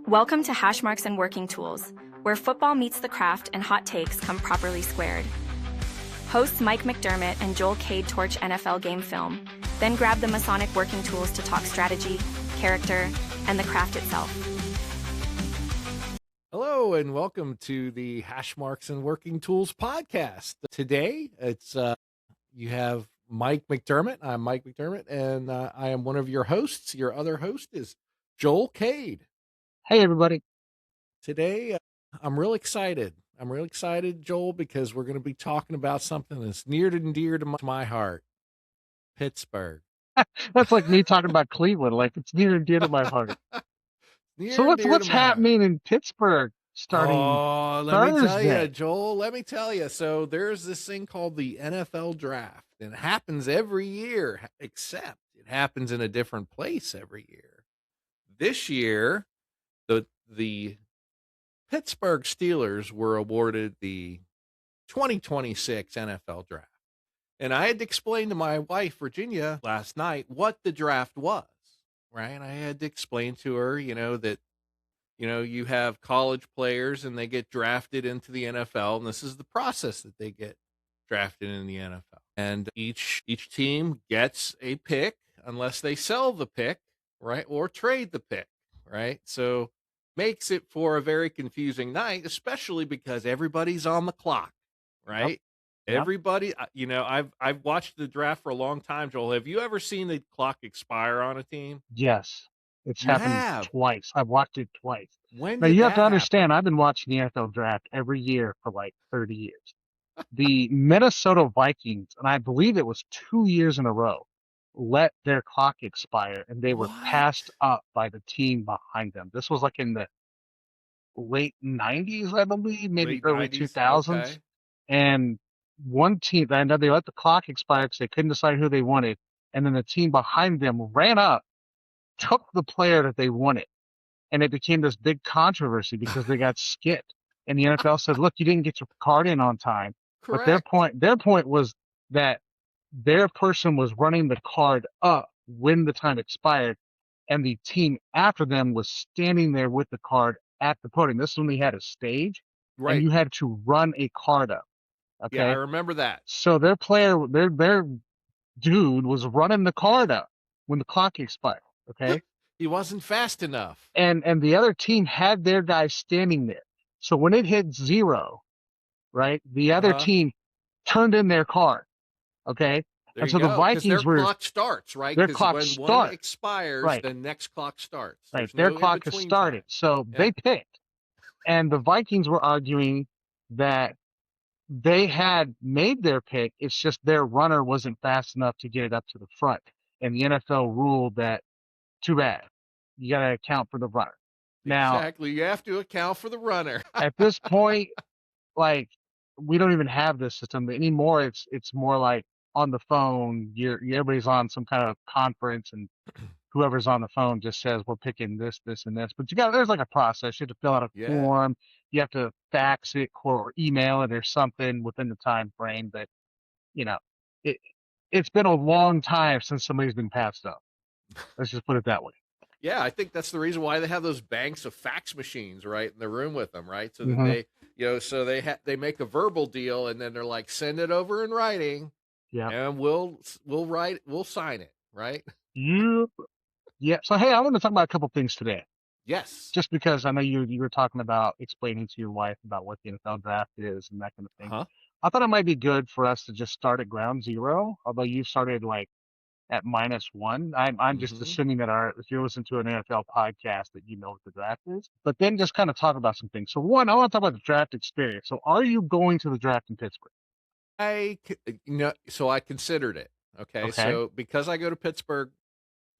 Welcome to Hashmarks and Working Tools, where football meets the craft and hot takes come properly squared. Hosts Mike McDermott and Joel Cade torch NFL game film, then grab the Masonic working tools to talk strategy, character, and the craft itself. Hello and welcome to the Hashmarks and Working Tools podcast. Today, it's you have Mike McDermott. I'm Mike McDermott, and I am one of your hosts. Your other host is Joel Cade. Hey, everybody. Today, I'm real excited. I'm real excited, Joel, because we're going to be talking about something that's near and dear to my heart, Pittsburgh. That's like me talking about Cleveland, like it's near and dear to my heart. So what's happening in Pittsburgh starting let me tell Thursday? you, Joel, let me tell you. So there's this thing called the NFL draft, and it happens every year, except it happens in a different place every year. This year, the Pittsburgh Steelers were awarded the 2026 NFL draft. And I had to explain to my wife, Virginia, last night what the draft was, right? And I had to explain to her, that, you have college players and they get drafted into the NFL, and this is the process that they get drafted in the NFL. And each team gets a pick unless they sell the pick, right, or trade the pick, right? So makes it for a very confusing night, especially because everybody's on the clock, right? Yep. Everybody, I've watched the draft for a long time, Joel. Have you ever seen the clock expire on a team? Yes. It's happened twice. I've watched it twice. Now, you have to understand, I've been watching the NFL draft every year for like 30 years. The Minnesota Vikings, and I believe it was 2 years in a row, let their clock expire, and they were passed up by the team behind them. This was like in the late 90s, I believe, maybe early 2000s. Okay. And one team, and then they let the clock expire because they couldn't decide who they wanted. And then the team behind them ran up, took the player that they wanted. And it became this big controversy because they got skipped. And the NFL said, look, you didn't get your card in on time. Correct. But their point was that their person was running the card up when the time expired, and the team after them was standing there with the card at the podium. This is when they had a stage, right? And you had to run a card up. Okay, yeah, I remember that. So their dude was running the card up when the clock expired. Okay, he wasn't fast enough, and the other team had their guy standing there. So when it hit 0, right, the other team turned in their card. Okay. There and so the Vikings their clock starts, right? Their clock when starts. One expires, right. The next clock starts. Right. Their clock has started. Time. So they picked. And the Vikings were arguing that they had made their pick. It's just their runner wasn't fast enough to get it up to the front. And the NFL ruled that, too bad. You got to account for the runner. Now, exactly. You have to account for the runner. At this point, like, we don't even have this system anymore. It's more like on the phone, everybody's on some kind of conference, and whoever's on the phone just says, we're picking this, this, and this. But there's like a process. You have to fill out a form. You have to fax it or email it or something within the time frame. But, it's been a long time since somebody's been passed up. Let's just put it that way. Yeah, I think that's the reason why they have those banks of fax machines right in the room with them, right? So that they, they make a verbal deal, and then they're like, send it over in writing, and we'll sign it, right? Yeah. So hey, I want to talk about a couple things today. Yes. Just because I know you were talking about explaining to your wife about what the NFL draft is and that kind of thing. I thought it might be good for us to just start at ground zero, although you started like at -1. I'm just assuming that if you listen to an NFL podcast that you know what the draft is, but then just kind of talk about some things. So one, I want to talk about the draft experience. So are you going to the draft in Pittsburgh? So I considered it. Okay. So because I go to Pittsburgh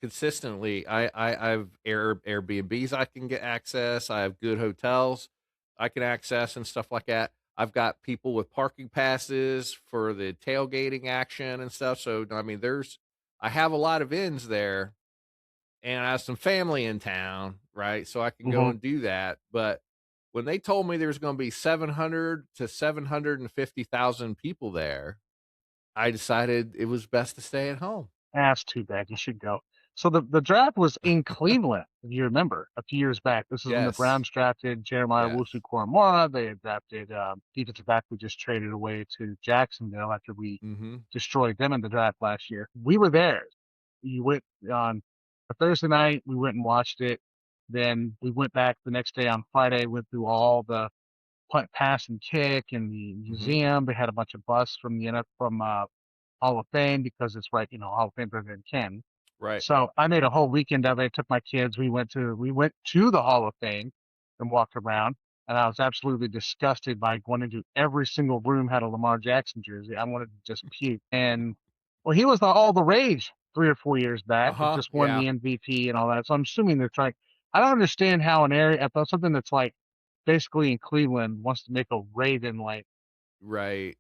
consistently, I have Airbnbs I can get access. I have good hotels I can access and stuff like that. I've got people with parking passes for the tailgating action and stuff. So, I mean, I have a lot of ins there, and I have some family in town, right? So I can go and do that. But when they told me there's going to be 700 to 750,000 people there, I decided it was best to stay at home. That's too bad. You should go. So the draft was in Cleveland, if you remember, a few years back. This is when the Browns drafted Jeremiah Owusu-Koramoah. They had drafted defensive back we just traded away to Jacksonville after we destroyed them in the draft last year. We were there. You went on a Thursday night. We went and watched it. Then we went back the next day on Friday, went through all the punt, pass, and kick in the museum. They had a bunch of busts from the Hall of Fame because it's right, Hall of Fame president Ken. Right. So I made a whole weekend of it. I took my kids. We went to the Hall of Fame and walked around. And I was absolutely disgusted by going into every single room had a Lamar Jackson jersey. I wanted to just puke. And well, he was all the rage 3 or 4 years back. He just won the MVP and all that. So I'm assuming they're trying. I don't understand how an area, something that's like basically in Cleveland wants to make a Raven like. Right.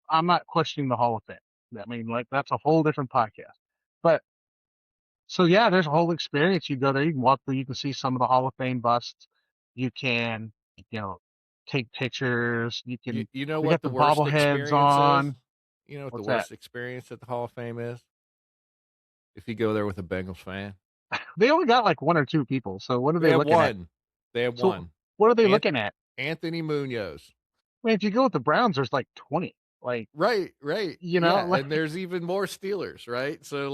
I'm not questioning the Hall of Fame. I mean, like that's a whole different podcast. But so yeah, there's a whole experience. You go there, you can walk through, you can see some of the Hall of Fame busts. You can, take pictures. You can. You know we what got the worst bobbleheads on. Is? You know what What's the worst experience at the Hall of Fame is? If you go there with a Bengals fan. They only got like 1 or 2 people. So what are they looking at? They have one. What are they looking at? Anthony Munoz. I mean, if you go with the Browns, there's like 20. Like right. Like, and there's even more Steelers, right? So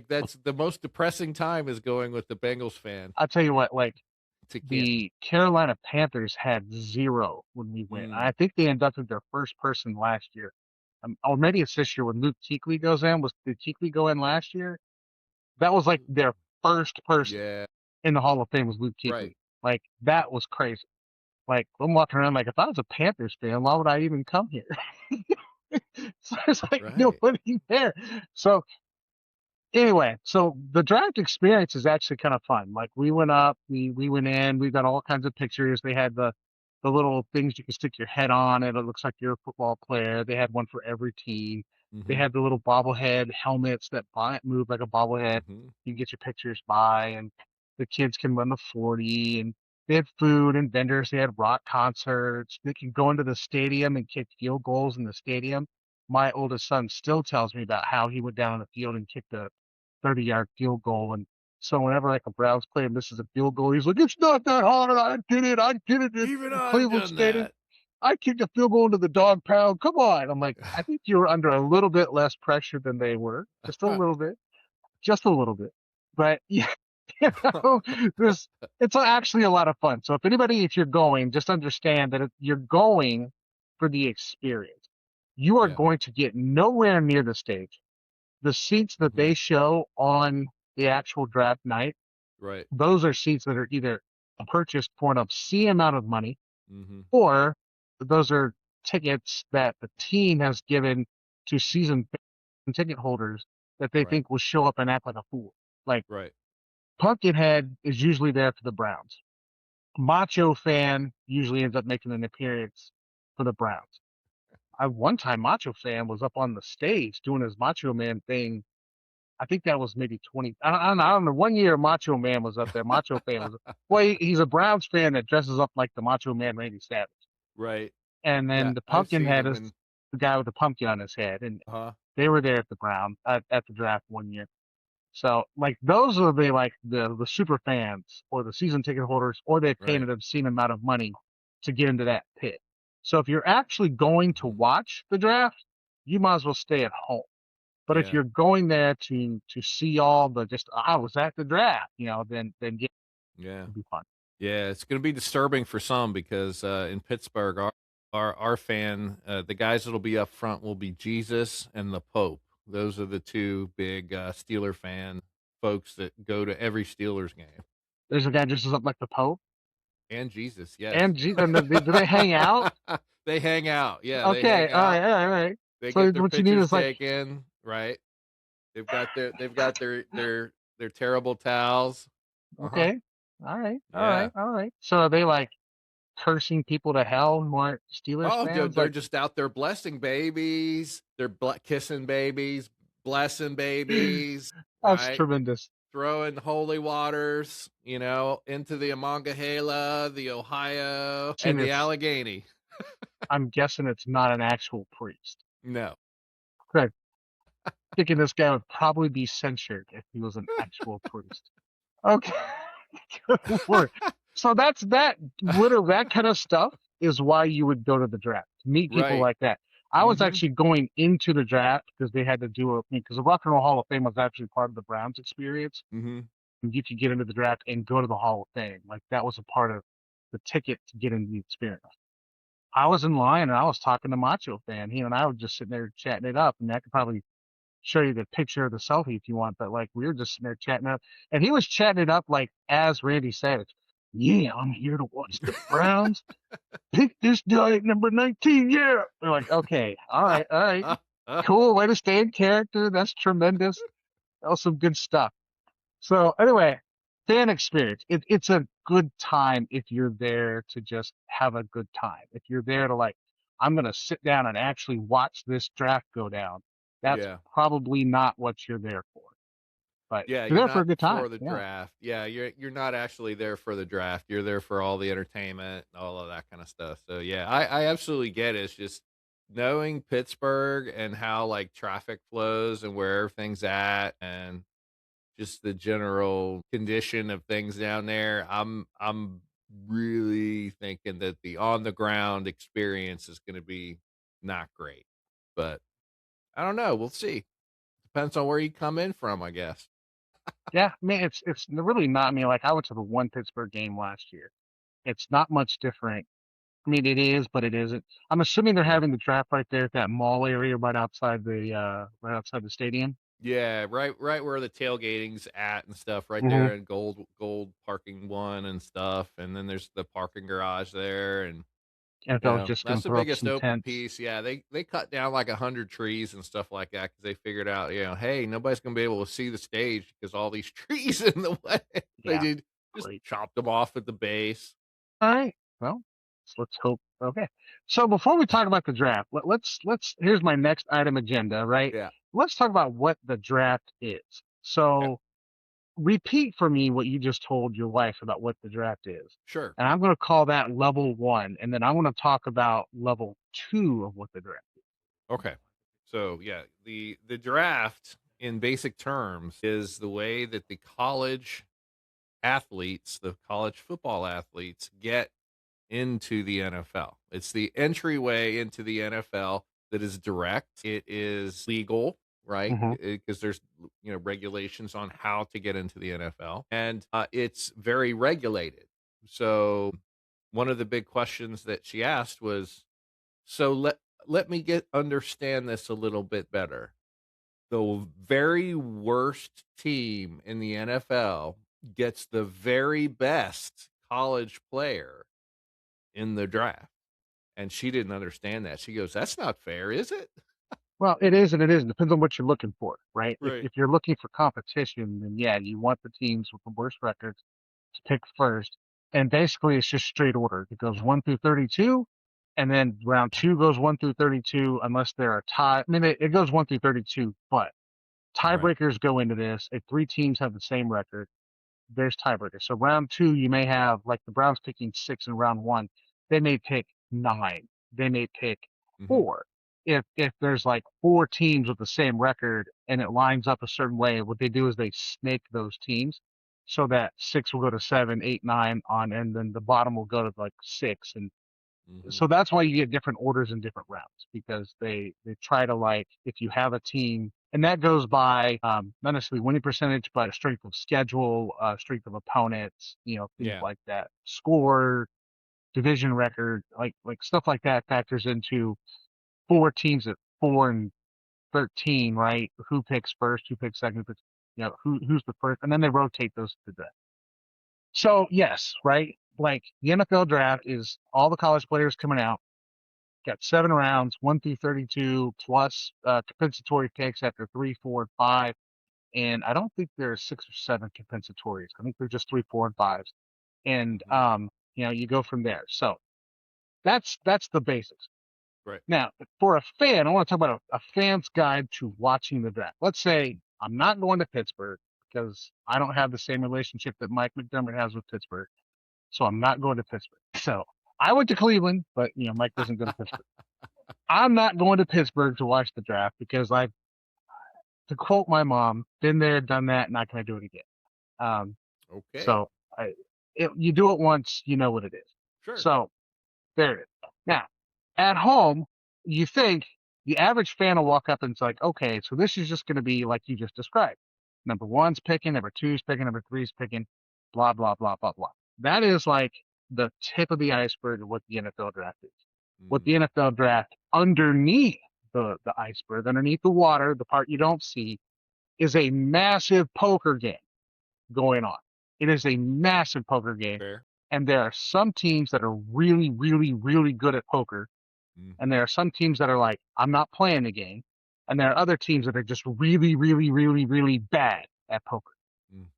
that's the most depressing time is going with the Bengals fan. I'll tell you what, like the Carolina Panthers had 0 when we went. I think they inducted their first person last year. Or maybe it's this year when Luke Kuechly goes in. Did Kuechly go in last year? That was like their first person in the Hall of Fame was Luke Kuechly. Right. Like that was crazy. Like I'm walking around like if I was a Panthers fan, why would I even come here? So there's like nobody there. So anyway, so the draft experience is actually kind of fun. Like we went up, we went in, we got all kinds of pictures. They had the little things you can stick your head on and it looks like you're a football player. They had one for every team. They had the little bobblehead helmets that move like a bobblehead. You can get your pictures by, and the kids can run the 40, and they had food and vendors. They had rock concerts. They can go into the stadium and kick field goals in the stadium. My oldest son still tells me about how he went down on the field and kicked a 30-yard field goal. And so whenever like a Browns player misses a field goal, he's like, "It's not that hard. I did it. Even Cleveland Stadium. I kicked a field goal into the dog pound. Come on." I'm like, I think you were under a little bit less pressure than they were. Just a little bit. Just a little bit. But yeah, it's actually a lot of fun. So if you're going, just understand that if you're going for the experience, you are going to get nowhere near the stage. The seats that they show on the actual draft night, those are seats that are either purchased for an obscene amount of money, or those are tickets that the team has given to season ticket holders that they think will show up and act like a fool. Like Pumpkinhead is usually there for the Browns. Macho Fan usually ends up making an appearance for the Browns. One time Macho Fan was up on the stage doing his Macho Man thing. I think that was maybe 20. I don't know. One year Macho Man was up there. Macho Fan was. Well, he's a Browns fan that dresses up like the Macho Man Randy Savage. Right. And then the Pumpkinhead is the guy with the pumpkin on his head, and they were there at the at the draft one year. So like those are the super fans or the season ticket holders, or they paid an obscene amount of money to get into that pit. So if you're actually going to watch the draft, you might as well stay at home. But if you're going there to see all the I was at the draft, then it'll be fun. Yeah, it's going to be disturbing for some because in Pittsburgh, our fan, the guys that'll be up front will be Jesus and the Pope. Those are the two big Steeler fan folks that go to every Steelers game. There's a guy dresses up like the Pope? And Jesus, yes. And Jesus. Do they hang out? They hang out, yeah. Okay, all right. They get their pictures taken, right? They've got their terrible towels. Okay, all right. So are they like cursing people to hell, more Steelers fans? They're just out there blessing babies. They're kissing babies, blessing babies. That's tremendous. Throwing holy waters, into the Monongahela, the Ohio, and the Allegheny. I'm guessing it's not an actual priest. No. Good. thinking this guy would probably be censured if he was an actual priest. Okay. Good Lord. So that's that. Literally, that kind of stuff is why you would go to the draft to meet people like that. I was actually going into the draft because they had to do because the Rock and Roll Hall of Fame was actually part of the Browns experience. Mm-hmm. And you could get into the draft and go to the Hall of Fame. Like that was a part of the ticket to get into the experience. I was in line and I was talking to Macho Fan. He and I were just sitting there chatting it up, and I could probably show you the picture of the selfie if you want, but like we were just sitting there chatting up, and he was chatting it up like as Randy Savage. Yeah, I'm here to watch the Browns pick this guy at number 19. Yeah, we're like, okay, all right, cool, way to stay in character. That's tremendous. That was some good stuff. So anyway, fan experience. It's a good time if you're there to just have a good time. If you're there to like, I'm gonna sit down and actually watch this draft go down. That's probably not what you're there for. But yeah, you're there for a not good time. for the draft. Yeah, you're not actually there for the draft. You're there for all the entertainment and all of that kind of stuff. So yeah, I absolutely get it. It's just knowing Pittsburgh and how like traffic flows and where everything's at and just the general condition of things down there. I'm really thinking that the on the ground experience is going to be not great. But I don't know. We'll see. Depends on where you come in from, I guess. Yeah, I mean it's really not. I mean, like I went to the one Pittsburgh game last year. It's not much different. I mean, it is, but it isn't. I'm assuming they're having the draft right there at that mall area right outside the stadium. Yeah, right where the tailgating's at and stuff, right there in gold parking one and stuff. And then there's the parking garage there, and NFL's just going that's to the throw up biggest some open tents. piece. Yeah, they cut down like 100 trees and stuff like that because they figured out, hey, nobody's gonna be able to see the stage because all these trees in the way. They Yeah, did just great. chopped them off at the base. All right. Well, let's hope. Okay. So before we talk about the draft, let's here's my next item agenda, right? Yeah. Let's talk about what the draft is. So repeat for me what you just told your wife about what the draft is. Sure. And I'm going to call that level 1, and then I'm going to talk about level 2 of what the draft is. Okay. So yeah, the draft in basic terms is the way that the college athletes, the college football athletes, get into the NFL. It's the entryway into the NFL that is direct. It is legal, right? Because there's regulations on how to get into the NFL, and it's very regulated. So one of the big questions that she asked was, so let me understand this a little bit better. The very worst team in the NFL gets the very best college player in the draft. And she didn't understand that. She goes, that's not fair, is it? Well, it is and it isn't. Depends on what you're looking for, right? Right. If you're looking for competition, then yeah, you want the teams with the worst records to pick first. And basically, it's just straight order. It goes 1 through 32, and then round 2 goes 1 through 32, unless there are tie. I mean, it goes 1 through 32, but tiebreakers go into this. If 3 teams have the same record, there's tiebreakers. So round 2, you may have like the Browns picking 6 in round 1. They may pick 9. They may pick 4. If there's like 4 teams with the same record and it lines up a certain way, what they do is they snake those teams so that 6 will go to 7, 8, 9 on, and then the bottom will go to like 6. And so that's why you get different orders in different rounds, because they try to, like, if you have a team, and that goes by not necessarily winning percentage, but strength of schedule, strength of opponents, things like that, score, division record, like stuff like that factors into 4 teams at 4 and 13, right? Who picks first? Who picks second? Who's the first? And then they rotate those to the draft. So yes, right? Like the NFL draft is all the college players coming out. Got 7 rounds, 1 through 32, plus compensatory picks after 3, 4, and 5. And I don't think there's 6 or 7 compensatories. I think they're just 3, 4, and 5s. And you go from there. So that's the basics. Right. Now, for a fan, I want to talk about a fan's guide to watching the draft. Let's say I'm not going to Pittsburgh because I don't have the same relationship that Mike McDermott has with Pittsburgh. So I'm not going to Pittsburgh. So I went to Cleveland, but Mike doesn't go to Pittsburgh. I'm not going to Pittsburgh to watch the draft because to quote my mom, been there, done that, not going to do it again. Okay. So you do it once, you know what it is. Sure. So there it is. Now, at home, you think the average fan will walk up and it's like, okay, so this is just going to be like you just described. Number one's picking, number two's picking, number three's picking, blah, blah, blah, blah, blah. That is like the tip of the iceberg of what the NFL draft is. What the NFL draft underneath the iceberg, underneath the water, the part you don't see, is a massive poker game going on. It is a massive poker game. Fair. And there are some teams that are really, really, really good at poker. And there are some teams that are like, I'm not playing the game. And there are other teams that are just really, really, really, really bad at poker.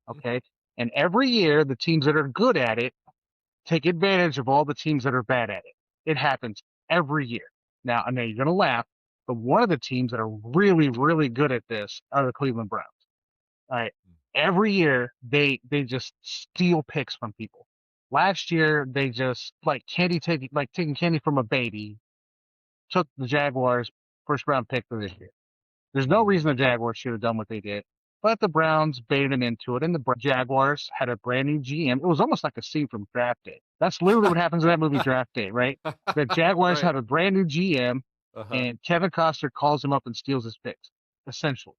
Okay. And every year, the teams that are good at it take advantage of all the teams that are bad at it. It happens every year. Now, I know you're going to laugh, but one of the teams that are really, really good at this are the Cleveland Browns. All right. Every year, they just steal picks from people. Last year, they just taking candy from a baby, took the Jaguars' first round pick for this year. There's no reason the Jaguars should have done what they did, but the Browns baited them into it, and the Jaguars had a brand new GM. It was almost like a scene from Draft Day. That's literally what happens in that movie, Draft Day, right? The Jaguars have a brand new GM, and Kevin Costner calls him up and steals his picks, essentially.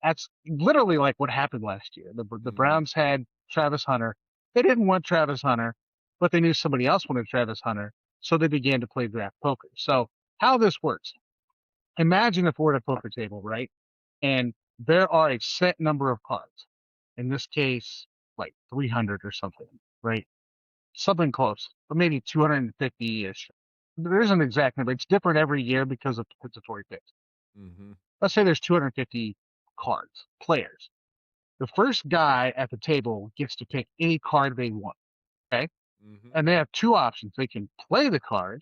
That's literally like what happened last year. The Browns had Travis Hunter. They didn't want Travis Hunter, but they knew somebody else wanted Travis Hunter, so they began to play draft poker. So how this works, imagine if we're at a poker table, right? And there are a set number of cards. In this case, like 300 or something, right? Something close, but maybe 250-ish. There isn't an exact number. It's different every year because of compensatory picks. Let's say there's 250 cards, players. The first guy at the table gets to pick any card they want, okay? And they have two options. They can play the card.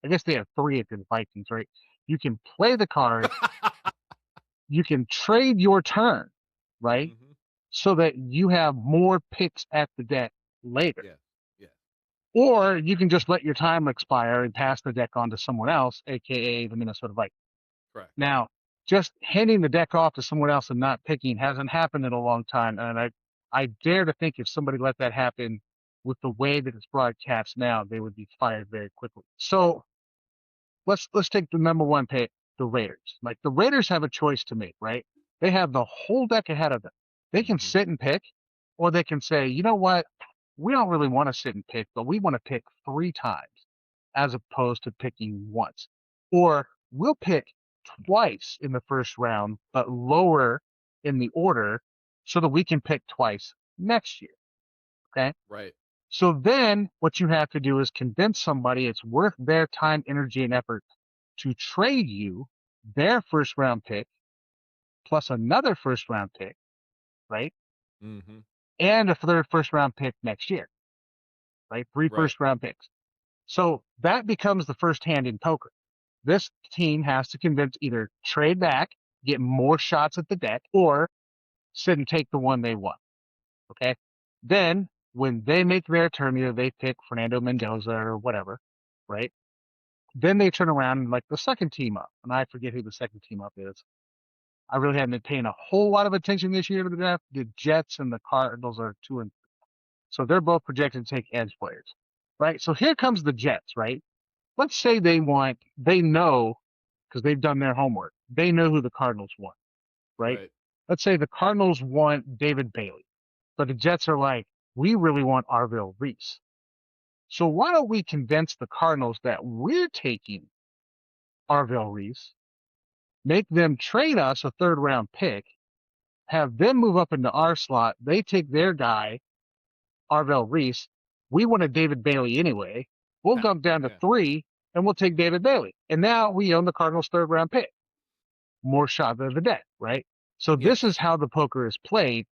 I guess they have three if you're the Vikings, right? You can play the card. You can trade your turn, right? So that you have more picks at the deck later. Yeah. Or you can just let your time expire and pass the deck on to someone else, aka the Minnesota Vikings. Correct. Now, just handing the deck off to someone else and not picking hasn't happened in a long time, and I dare to think if somebody let that happen with the way that it's broadcast now, they would be fired very quickly. So let's take the number one pick, the Raiders. Like the Raiders have a choice to make, right? They have the whole deck ahead of them. They can sit and pick, or they can say, you know what? We don't really want to sit and pick, but we want to pick 3 times as opposed to picking once. Or we'll pick twice in the first round, but lower in the order so that we can pick twice next year. Okay? Right. So then what you have to do is convince somebody it's worth their time, energy, and effort to trade you their first round pick plus another first round pick, right? And a third first round pick next year, right? 3 first round picks. So that becomes the first hand in poker. This team has to convince either trade back, get more shots at the deck, or sit and take the one they want. Okay? Then, when they make their turn, either they pick Fernando Mendoza or whatever, right? Then they turn around and like the second team up, and I forget who the second team up is. I really haven't been paying a whole lot of attention this year to the draft. The Jets and the Cardinals are 2 and 3. So they're both projected to take edge players, right? So here comes the Jets, right? Let's say they know, because they've done their homework. They know who the Cardinals want, right? Let's say the Cardinals want David Bailey, but the Jets are like, we really want Arvil Reese. So why don't we convince the Cardinals that we're taking Arvil Reese, make them trade us a 3rd round pick, have them move up into our slot. They take their guy, Arvil Reese. We wanted David Bailey anyway. We'll dump down to 3 and we'll take David Bailey. And now we own the Cardinals' 3rd round pick. More shot of the deck, right? So this is how the poker is played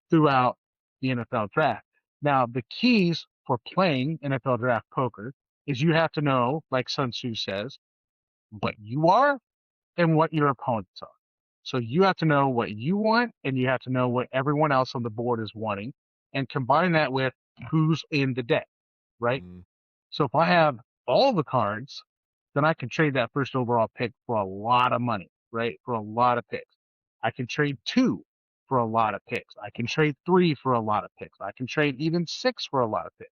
throughout the NFL draft. Now, the keys for playing NFL draft poker is you have to know, like Sun Tzu says, what you are and what your opponents are. So you have to know what you want and you have to know what everyone else on the board is wanting and combine that with who's in the deck, right? So if I have all the cards, then I can trade that first overall pick for a lot of money, right? For a lot of picks. I can trade 2 for a lot of picks. I can trade 3 for a lot of picks. I can trade even 6 for a lot of picks.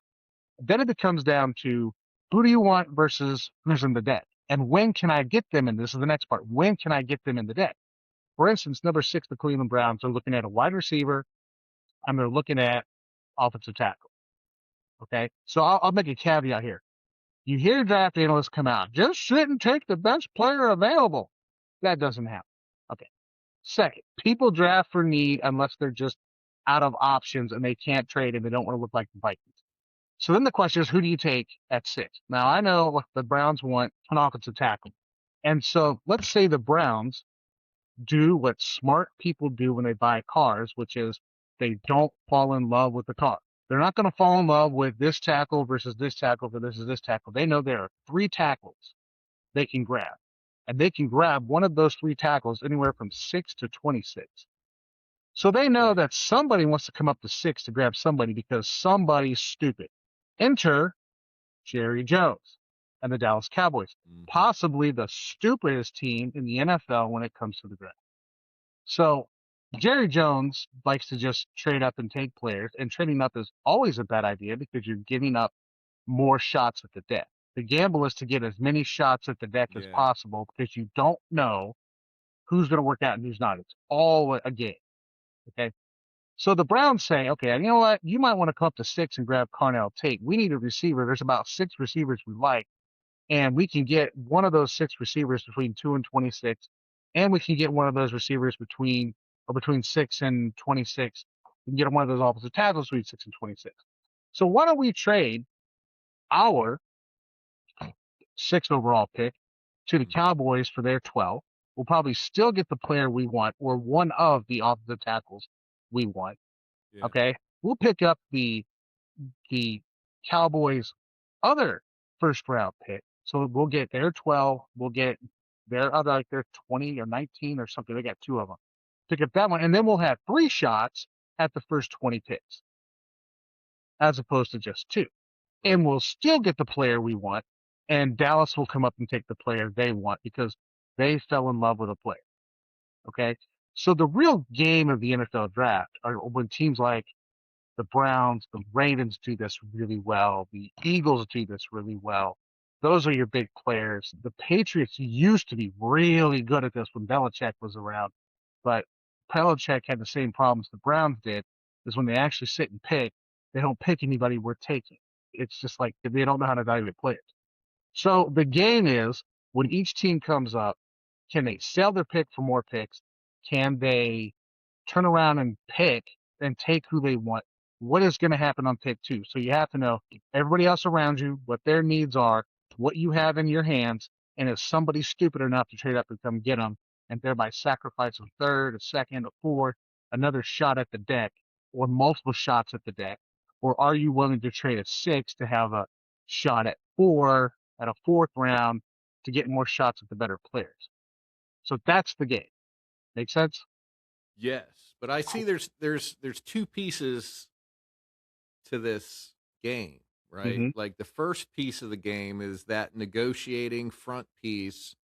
Then it comes down to who do you want versus who's in the deck? And when can I get them in? This is the next part. When can I get them in the deck? For instance, number 6, the Cleveland Browns are looking at a wide receiver, and they're looking at offensive tackle. Okay, so I'll make a caveat here. You hear draft analysts come out, just sit and take the best player available. That doesn't happen. Okay. Second, people draft for need unless they're just out of options and they can't trade and they don't want to look like the Vikings. So then the question is, who do you take at 6? Now, I know the Browns want an offensive tackle. And so let's say the Browns do what smart people do when they buy cars, which is they don't fall in love with the car. They're not going to fall in love with this tackle versus this tackle versus this tackle. They know there are 3 tackles they can grab. And they can grab one of those 3 tackles anywhere from 6 to 26. So they know that somebody wants to come up to 6 to grab somebody because somebody's stupid. Enter Jerry Jones and the Dallas Cowboys, possibly the stupidest team in the NFL when it comes to the draft. So Jerry Jones likes to just trade up and take players, and trading up is always a bad idea because you're giving up more shots at the deck. The gamble is to get as many shots at the deck as possible because you don't know who's going to work out and who's not. It's all a game. Okay. So the Browns say, okay, you know what? You might want to come up to 6 and grab Carnell Tate. We need a receiver. There's about 6 receivers we like, and we can get one of those 6 receivers between 2 and 26, and we can get one of those receivers between 6 and 26. We can get one of those offensive tackles between 6 and 26. So why don't we trade our 6th overall pick to the Cowboys for their 12? We'll probably still get the player we want or one of the offensive tackles we want. Yeah. Okay. We'll pick up the Cowboys' other 1st round pick. So we'll get their 12. We'll get their other, like their 20 or 19 or something. They got 2 of them. Pick up that one. And then we'll have 3 shots at the first 20 picks as opposed to just 2. Right. And we'll still get the player we want. And Dallas will come up and take the player they want because they fell in love with a player. Okay. So the real game of the NFL draft are when teams like the Browns, the Ravens do this really well. The Eagles do this really well. Those are your big players. The Patriots used to be really good at this when Belichick was around, but Belichick had the same problems the Browns did, is when they actually sit and pick, they don't pick anybody worth taking. It's just like they don't know how to evaluate players. So the game is when each team comes up, can they sell their pick for more picks? Can they turn around and pick and take who they want? What is going to happen on pick 2? So you have to know everybody else around you, what their needs are, what you have in your hands, and if somebody's stupid enough to trade up and come get them, and thereby sacrifice a 3rd, a 2nd, a 4th, another shot at the deck, or multiple shots at the deck, or are you willing to trade a 6 to have a shot at 4 at a 4th round to get more shots at the better players? So that's the game. Make sense? Yes, but I see there's 2 pieces to this game, right? Mm-hmm. Like the first piece of the game is that negotiating front piece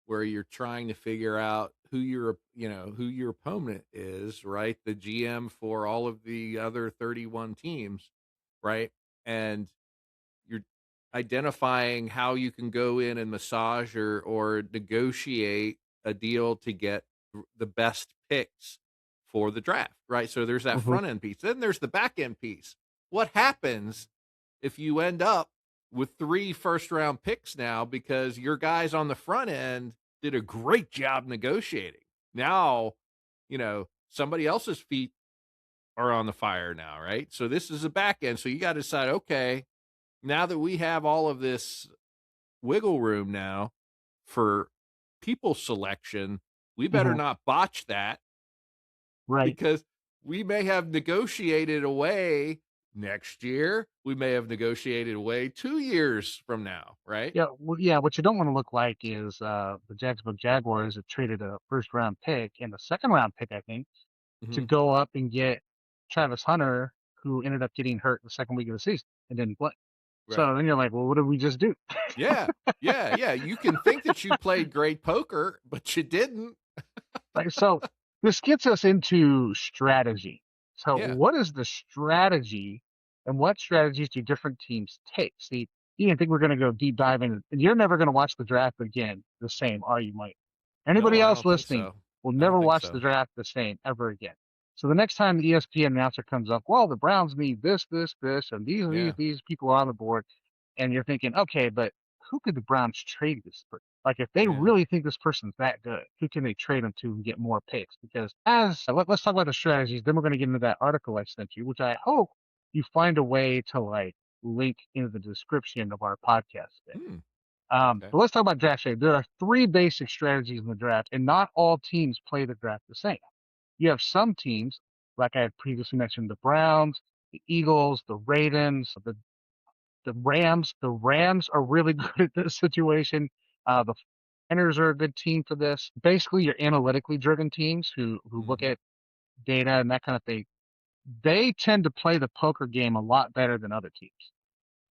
where you're trying to figure out who your opponent is, right? The GM for all of the other 31 teams, right? And you're identifying how you can go in and massage or negotiate a deal to get the best picks for the draft, right? So there's that front end piece. Then there's the back end piece. What happens if you end up with 3 first round picks now because your guys on the front end did a great job negotiating? Now, somebody else's feet are on the fire now, right? So this is a back end. So you got to decide, okay, now that we have all of this wiggle room now for people selection, we better not botch that. Right. Because we may have negotiated away next year. We may have negotiated away 2 years from now, right? Yeah. Well, yeah. What you don't want to look like is the Jacksonville Jaguars have traded a 1st round pick and a 2nd round pick, I think, to go up and get Travis Hunter, who ended up getting hurt the 2nd week of the season and didn't play. Right. So then you're like, well, what did we just do? Yeah. You can think that you played great poker, but you didn't. Like, so this gets us into strategy. So what is the strategy and what strategies do different teams take? See, you didn't think we're going to go deep dive into, and you're never going to watch the draft again the same, are you, Mike? Anybody else listening will never watch the draft the same ever again. So the next time the ESPN announcer comes up, well, the Browns need this, and these people are on the board, and you're thinking, okay, but who could the Browns trade this for? Like, if they really think this person's that good, who can they trade them to and get more picks? Because let's talk about the strategies. Then we're going to get into that article I sent you, which I hope you find a way to like link into the description of our podcast. But let's talk about draft strategy. There are 3 basic strategies in the draft, and not all teams play the draft the same. You have some teams, like I had previously mentioned, the Browns, the Eagles, the Ravens, the Rams. The Rams are really good at this situation. The Niners are a good team for this. Basically, your analytically driven teams who look at data and that kind of thing, they tend to play the poker game a lot better than other teams.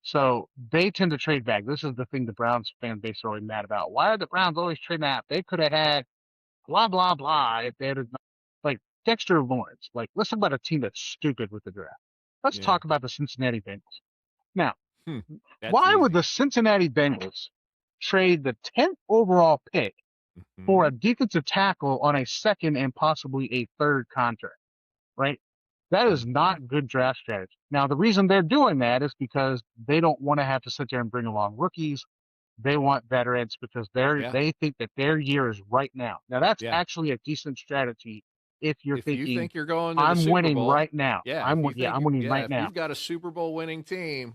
So they tend to trade back. This is the thing the Browns fan base are always mad about. Why are the Browns always trading out? They could have had blah, blah, blah if they had, like, Dexter Lawrence. Like, let's talk about a team that's stupid with the draft. Let's talk about the Cincinnati Bengals. Now, why would the Cincinnati Bengals trade the 10th overall pick for a defensive tackle on a second and possibly a third contract, right? That is not good draft strategy. Now, the reason they're doing that is because they don't want to have to sit there and bring along rookies. They want veterans because they think that their year is right now. Now, that's actually a decent strategy if you're thinking, you think you're going to I'm the Super winning Bowl, right now. I'm winning right now. If you've got a Super Bowl winning team,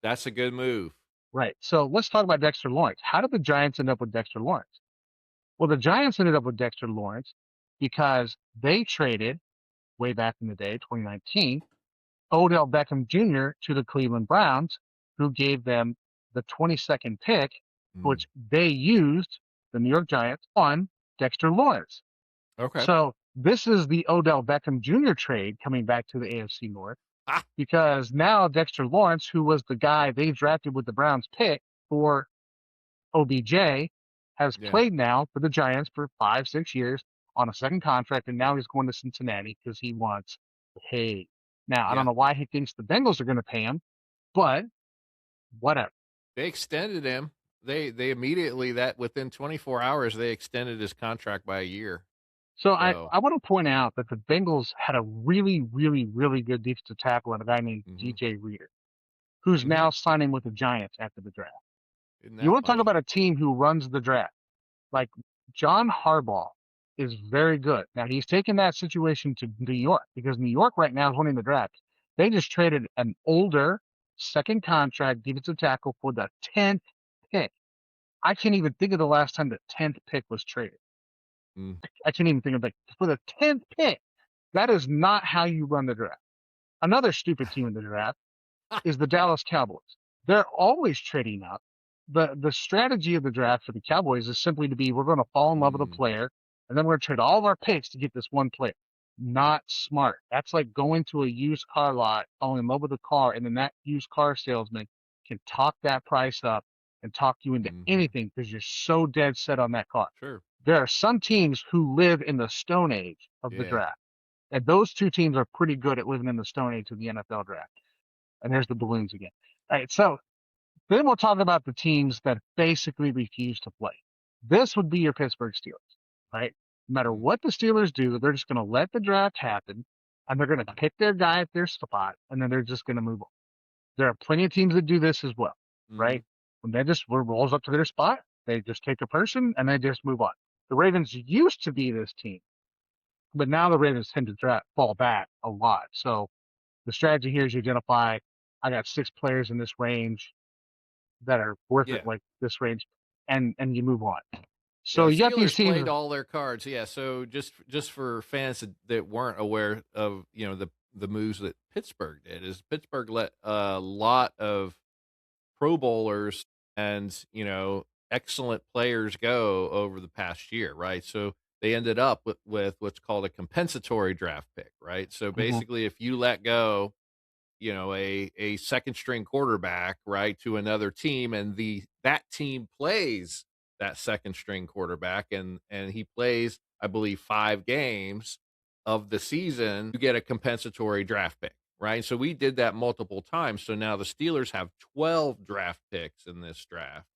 that's a good move. Right. So let's talk about Dexter Lawrence. How did the Giants end up with Dexter Lawrence? Well, the Giants ended up with Dexter Lawrence because they traded, way back in the day, 2019, Odell Beckham Jr. to the Cleveland Browns, who gave them the 22nd pick, which they used, the New York Giants, on Dexter Lawrence. Okay. So this is the Odell Beckham Jr. trade coming back to the AFC North, because now Dexter Lawrence, who was the guy they drafted with the Browns pick for OBJ, has played now for the Giants for 5-6 years on a second contract, and now he's going to Cincinnati because he wants to pay. Now, I don't know why he thinks the Bengals are going to pay him, but whatever. They extended him. They immediately, that within 24 hours, they extended his contract by a year. So I want to point out that the Bengals had a really, really, really good defensive tackle and a guy named DJ Reader, who's now signing with the Giants after the draft. You want to talk about a team who runs the draft? Like, John Harbaugh is very good. Now, he's taken that situation to New York because New York right now is winning the draft. They just traded an older second contract defensive tackle for the 10th pick. I can't even think of the last time the 10th pick was traded. I can't even think of, like, for the 10th pick. That is not how you run the draft. Another stupid team in the draft is the Dallas Cowboys. They're always trading up. The strategy of the draft for the Cowboys is simply to be, we're going to fall in love with a player, and then we're going to trade all of our picks to get this one player. Not smart. That's like going to a used car lot, falling in love with a car, and then that used car salesman can talk that price up and talk you into anything because you're so dead set on that car. Sure. There are some teams who live in the Stone Age of the draft. And those two teams are pretty good at living in the Stone Age of the NFL draft. And there's the balloons again. All right, so then we'll talk about the teams that basically refuse to play. This would be your Pittsburgh Steelers, right? No matter what the Steelers do, they're just going to let the draft happen, and they're going to pick their guy at their spot, and then they're just going to move on. There are plenty of teams that do this as well, right? When they just rolls up to their spot, they just take a person, and they just move on. The Ravens used to be this team, but now the Ravens tend to fall back a lot. So the strategy here is you identify, I got 6 players in this range that are worth it, like this range, and you move on. So you got these teams played all their cards. Yeah. So just for fans that weren't aware of, the moves that Pittsburgh did, is Pittsburgh let a lot of Pro Bowlers and, excellent players go over the past year, right? So they ended up with what's called a compensatory draft pick, right? So basically, if you let go, a second string quarterback, right, to another team, and that team plays that second string quarterback, and he plays I believe, 5 games of the season, you get a compensatory draft pick, right? So we did that multiple times. So now the Steelers have 12 draft picks in this draft,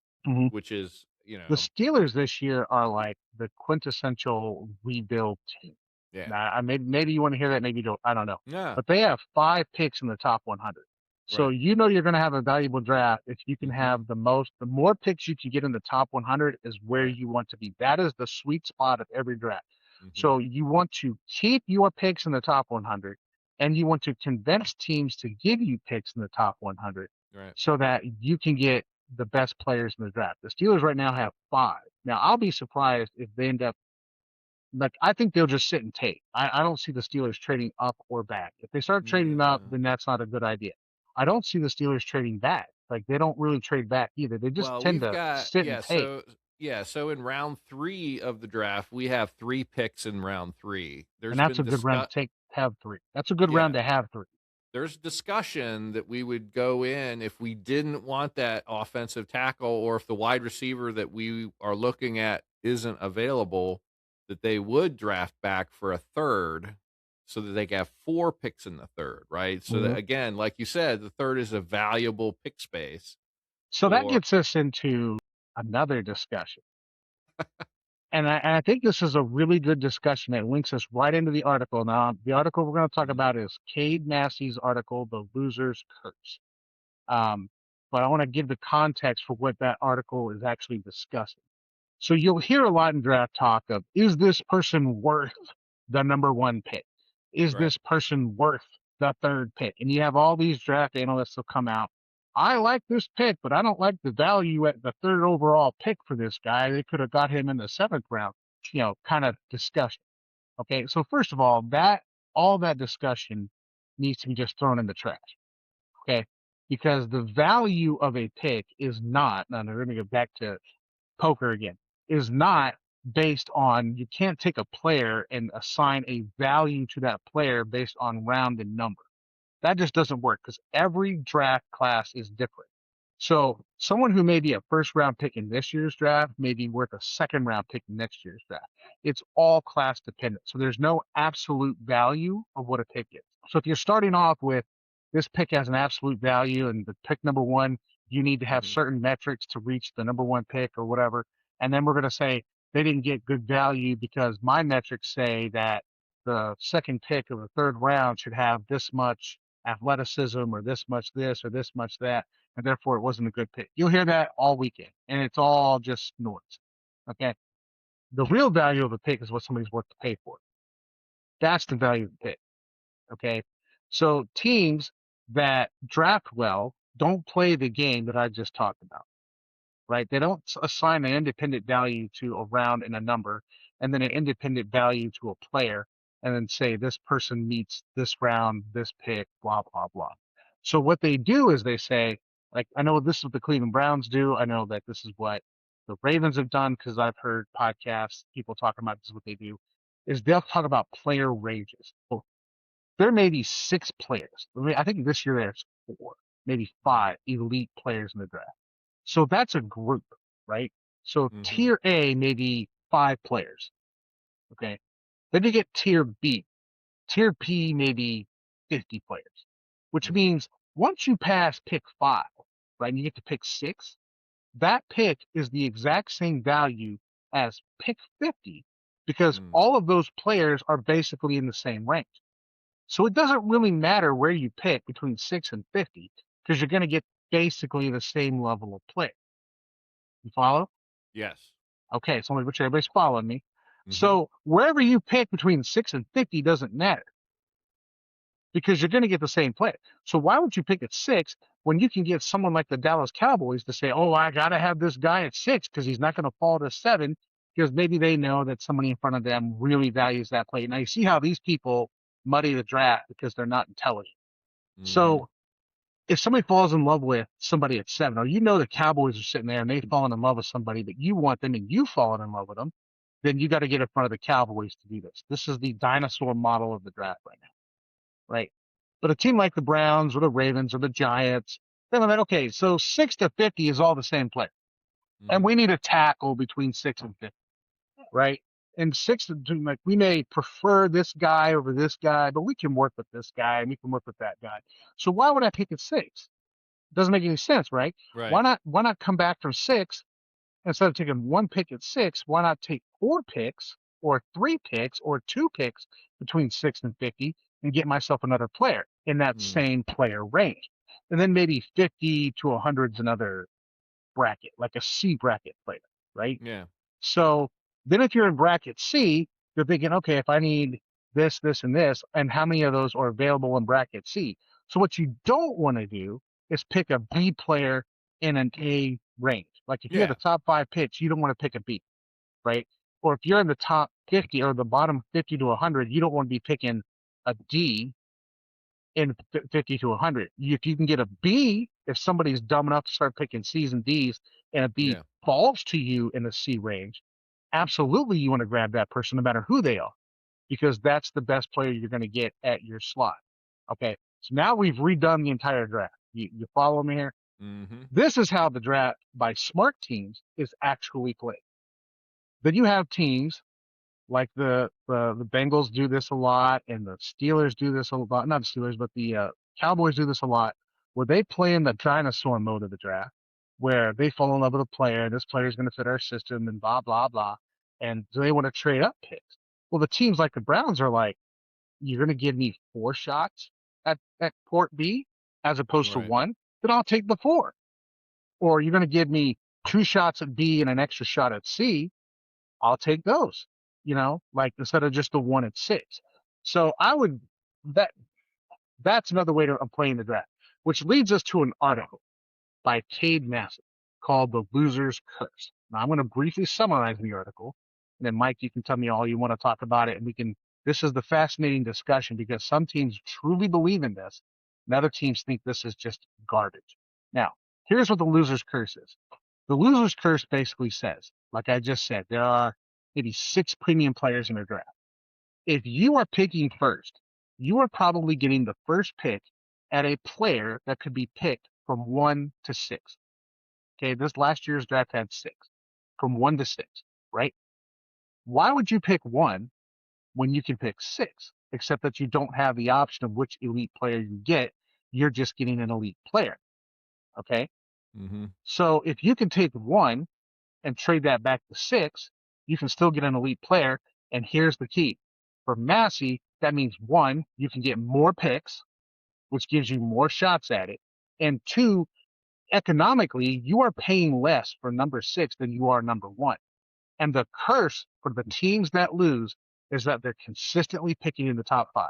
which is, the Steelers this year are like the quintessential rebuild team. Yeah. Now, maybe you want to hear that, maybe you don't. I don't know. Yeah. But they have 5 picks in the top 100. So Right. you're going to have a valuable draft if you can have the more picks you can get in the top 100 is where you want to be. That is the sweet spot of every draft. So you want to keep your picks in the top 100, and you want to convince teams to give you picks in the top 100, so that you can get the best players in the draft. The Steelers right now have 5. Now, I'll be surprised if they end up, like, I think they'll just sit and take. I don't see the Steelers trading up or back. If they start trading up, then that's not a good idea. I don't see the Steelers trading back. Like, they don't really trade back either. They just tend to sit and take. So in round 3 of the draft, we have 3 picks in round 3. And that's a good round to have 3. That's a good round to have 3. There's discussion that we would go in if we didn't want that offensive tackle, or if the wide receiver that we are looking at isn't available, that they would draft back for a third so that they can have 4 picks in the third, right? So that, again, like you said, the third is a valuable pick space. So that gets us into another discussion. And I think this is a really good discussion that links us right into the article. Now, the article we're going to talk about is Cade Massey's article, The Loser's Curse. But I want to give the context for what that article is actually discussing. So you'll hear a lot in draft talk of, is this person worth the number 1 pick? Is this person worth the 3rd pick? And you have all these draft analysts will come out. I like this pick, but I don't like the value at the 3rd overall pick for this guy. They could have got him in the 7th round, kind of discussion. Okay, so first of all, all that discussion needs to be just thrown in the trash. Okay, because the value of a pick is not, now we're going to go back to poker again, is not based on, you can't take a player and assign a value to that player based on round and number. That just doesn't work because every draft class is different. So someone who may be a 1st round pick in this year's draft may be worth a 2nd round pick in next year's draft. It's all class dependent. So there's no absolute value of what a pick is. So if you're starting off with this pick has an absolute value and the pick number 1, you need to have certain metrics to reach the number 1 pick or whatever. And then we're going to say they didn't get good value because my metrics say that the 2nd pick of the 3rd round should have this much athleticism or this much this or this much that, and therefore it wasn't a good pick. You'll hear that all weekend, and it's all just noise. Okay? The real value of a pick is what somebody's worth to pay for it. That's the value of the pick. Okay? So teams that draft well don't play the game that I just talked about. Right? They don't assign an independent value to a round and a number, and then an independent value to a player, and then say this person meets this round, this pick, blah, blah, blah. So what they do is they say, like, I know this is what the Cleveland Browns do. I know that this is what the Ravens have done because I've heard podcasts, people talking about this is what they do, is they'll talk about player ranges. So there may be 6 players. I think this year there's 4, maybe 5 elite players in the draft. So that's a group, right? So tier A may be 5 players. Okay. Then you get tier B. Tier B may be 50 players, which means once you pass pick 5, right, and you get to pick 6, that pick is the exact same value as pick 50 because all of those players are basically in the same range. So it doesn't really matter where you pick between 6 and 50 because you're going to get basically the same level of play. You follow? Yes. Okay, so which everybody's following me. So wherever you pick between 6 and 50 doesn't matter because you're going to get the same play. So why would you pick at 6 when you can get someone like the Dallas Cowboys to say, oh, I got to have this guy at 6 because he's not going to fall to 7 because maybe they know that somebody in front of them really values that play. Now you see how these people muddy the draft because they're not intelligent. So if somebody falls in love with somebody at 7, or you know the Cowboys are sitting there and they've fallen in love with somebody that you want them and you've fallen in love with them, then you got to get in front of the Cowboys to do this. This is the dinosaur model of the draft right now, right? But a team like the Browns or the Ravens or the Giants, they're like, okay, so 6 to 50 is all the same player. And we need a tackle between 6 and 50, right? And six, like we may prefer this guy over this guy, but we can work with this guy and we can work with that guy. So why would I pick at 6? Doesn't make any sense, right? Right. Why not come back from 6 instead of taking 1 pick at 6? Why not take 4 picks or 3 picks or 2 picks between 6 and 50 and get myself another player in that same player range? And then maybe 50 to 100 is another bracket, like a C bracket player, right? Yeah. So then if you're in bracket C, you're thinking, okay, if I need this, this, and this, and how many of those are available in bracket C? So what you don't want to do is pick a B player in an A range. Like if you have the top 5 picks, you don't want to pick a B, right? Or if you're in the top 50 or the bottom 50 to 100, you don't want to be picking a D in 50 to 100. If you can get a B, if somebody's dumb enough to start picking C's and D's and a B falls to you in the C range, absolutely you want to grab that person no matter who they are, because that's the best player you're going to get at your slot. Okay, so now we've redone the entire draft. You follow me here? Mm-hmm. This is how the draft by smart teams is actually played. Then you have teams like the Bengals do this a lot, and the Steelers do this a lot. Not the Steelers, but the Cowboys do this a lot, where they play in the dinosaur mode of the draft, where they fall in love with a player, and this player is going to fit our system, and blah blah blah, and do they want to trade up picks? Well, the teams like the Browns are like, you're going to give me 4 shots at port B as opposed to 1, then I'll take the 4. Or you're going to give me 2 shots at B and an extra shot at C, I'll take those. Like instead of just the 1 at 6. So that's another way of playing the draft, which leads us to an article by Cade Massey called The Loser's Curse. Now I'm going to briefly summarize the article, and then Mike, you can tell me all you want to talk about it, and this is the fascinating discussion because some teams truly believe in this, and other teams think this is just garbage. Now, here's what the Loser's Curse is. The Loser's Curse basically says, like I just said, there are maybe 6 premium players in a draft. If you are picking first, you are probably getting the first pick at a player that could be picked from 1 to 6. Okay, this last year's draft had 6, from 1 to 6, right? Why would you pick 1 when you can pick 6, except that you don't have the option of which elite player you get? You're just getting an elite player, okay? Mm-hmm. So if you can take 1 and trade that back to 6, you can still get an elite player. And here's the key. For Massey, that means 1, you can get more picks, which gives you more shots at it. And 2, economically, you are paying less for number 6 than you are number 1. And the curse for the teams that lose is that they're consistently picking in the top 5.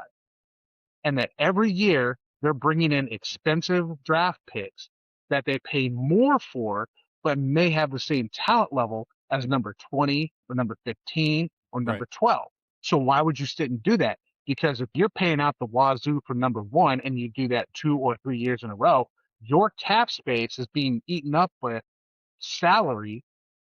And that every year they're bringing in expensive draft picks that they pay more for, but may have the same talent level as number 20 or number 15 or number 12. So why would you sit and do that? Because if you're paying out the wazoo for number 1 and you do that 2 or 3 years in a row, your cap space is being eaten up with salary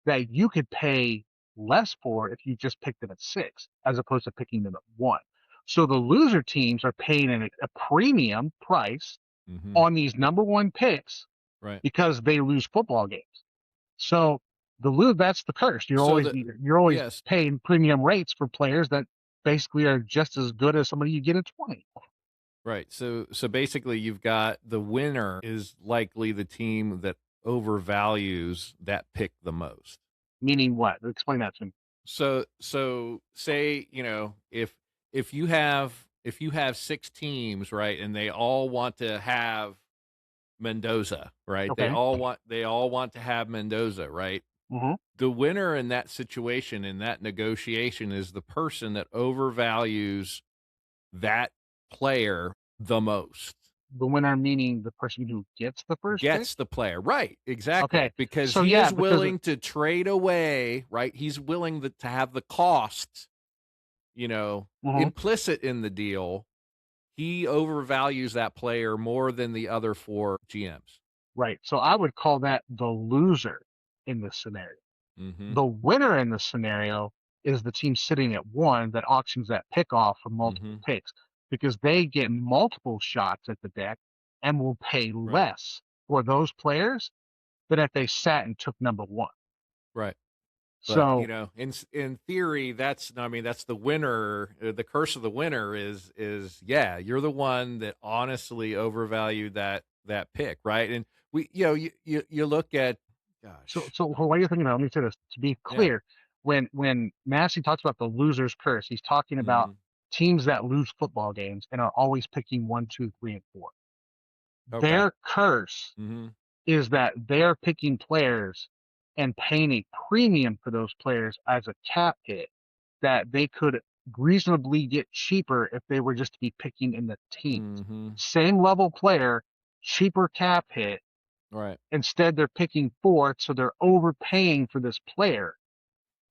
that you could pay less for if you just picked them at 6 as opposed to picking them at 1. So the loser teams are paying a premium price on these number 1 picks because they lose football games. So that's the curse. You're always paying premium rates for players that basically are just as good as somebody you get at 20. Right. So basically you've got the winner is likely the team that overvalues that pick the most. Meaning what? Explain that to me. So say, if you have 6 teams, right, and they all want to have Mendoza, right? Okay. They all want to have Mendoza, right? Mm-hmm. The winner in that situation, in that negotiation, is the person that overvalues that player the most. The winner meaning the person who gets the first pick? The player, right? Exactly. Okay. Because he is willing to trade away, right? He's willing to have the cost, implicit in the deal. He overvalues that player more than the other 4 GMs. Right. So I would call that the loser in this scenario. Mm-hmm. The winner in this scenario is the team sitting at 1 that auctions that pick off for multiple picks, because they get multiple shots at the deck and will pay less for those players than if they sat and took number 1. Right. But So, in theory, that's the winner. The curse of the winner is you're the one that honestly overvalued that pick, right? And you look at, gosh, so what are you thinking about? Let me say this to be yeah, clear. When Massey talks about the loser's curse, he's talking about mm-hmm. teams that lose football games and are always picking 1, 2, 3, and 4. Okay, Their curse mm-hmm. is that they're picking players and paying a premium for those players as a cap hit that they could reasonably get cheaper if they were just to be picking in the teams. Mm-hmm. Same level player, cheaper cap hit. Right, Instead, they're picking fourth, so they're overpaying for this player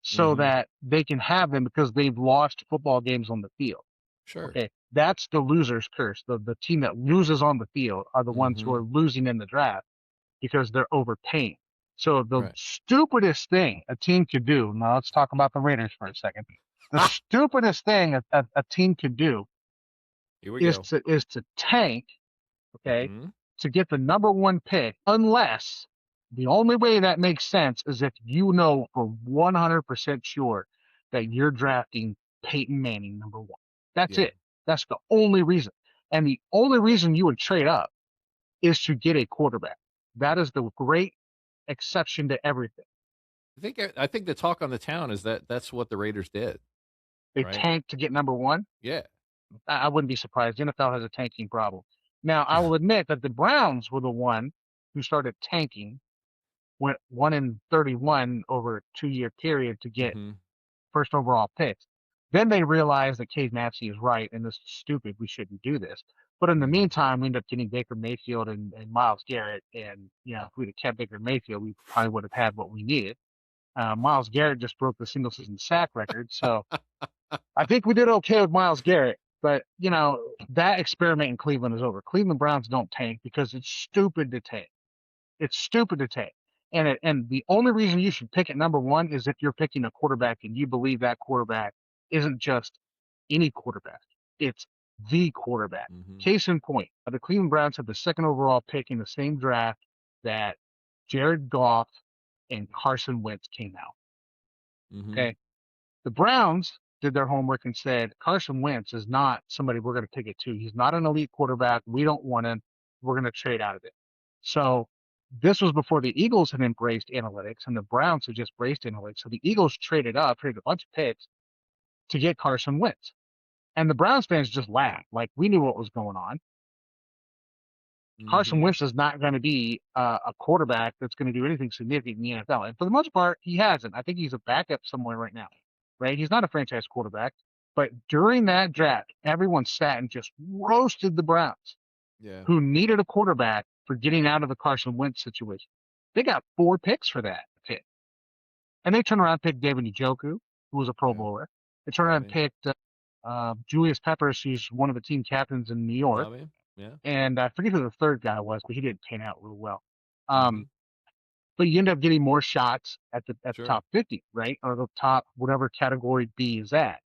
so mm-hmm. that they can have them because they've lost football games on the field. Sure, Okay, that's the loser's curse. The team that loses on the field are the ones who mm-hmm. are losing in the draft because they're overpaying. So the Right. stupidest thing a team could do, now let's talk about the Raiders for a second. The stupidest thing a team could do Here we is go. to tank, okay, Mm-hmm. to get the number 1 pick, unless the only way that makes sense is if you know for 100% sure that you're drafting Peyton Manning number 1. That's Yeah, it. That's the only reason. And the only reason you would trade up is to get a quarterback. That is the great exception to everything. I think the talk on the town is that that's what the Raiders did, They right? tanked to get number 1. Yeah. I wouldn't be surprised. The NFL has a tanking problem. Now, I will admit that the Browns were the one who started tanking, went 1-31 over a 2-year period to get Mm-hmm. first overall picks. Then they realized that Cade Massey is right and this is stupid. We shouldn't do this. But in the Mm-hmm. meantime, we ended up getting Baker Mayfield and Myles Garrett. And, if we'd have kept Baker Mayfield, we probably would have had what we needed. Myles Garrett just broke the single season sack record. So I think we did okay with Myles Garrett. But, that experiment in Cleveland is over. Cleveland Browns don't tank because it's stupid to tank. It's stupid to take. And the only reason you should pick at number 1 is if you're picking a quarterback and you believe that quarterback isn't just any quarterback. It's the quarterback. Mm-hmm. Case in point, the Cleveland Browns had the 2nd overall pick in the same draft that Jared Goff and Carson Wentz came out. Mm-hmm. Okay. The Browns did their homework and said, Carson Wentz is not somebody we're going to pick it to. He's not an elite quarterback. We don't want him. We're going to trade out of it. So this was before the Eagles had embraced analytics and the Browns had just embraced analytics. So the Eagles traded a bunch of picks to get Carson Wentz. And the Browns fans just laughed. Like, we knew what was going on. Carson Mm-hmm. Wentz is not going to be a quarterback that's going to do anything significant in the NFL. And for the most part, he hasn't. I think he's a backup somewhere right now, right? He's not a franchise quarterback. But during that draft, everyone sat and just roasted the Browns, who needed a quarterback for getting out of the Carson Wentz situation. They got 4 picks for that pick. And they turned around and picked David Njoku, who was a Pro Bowler. They turned around and picked Julius Peppers, who's one of the team captains in New York. Yeah. And I forget who the third guy was, but he didn't pan out real well. Mm-hmm. But you end up getting more shots at the Sure. top 50, right? Or the top, whatever category B is at.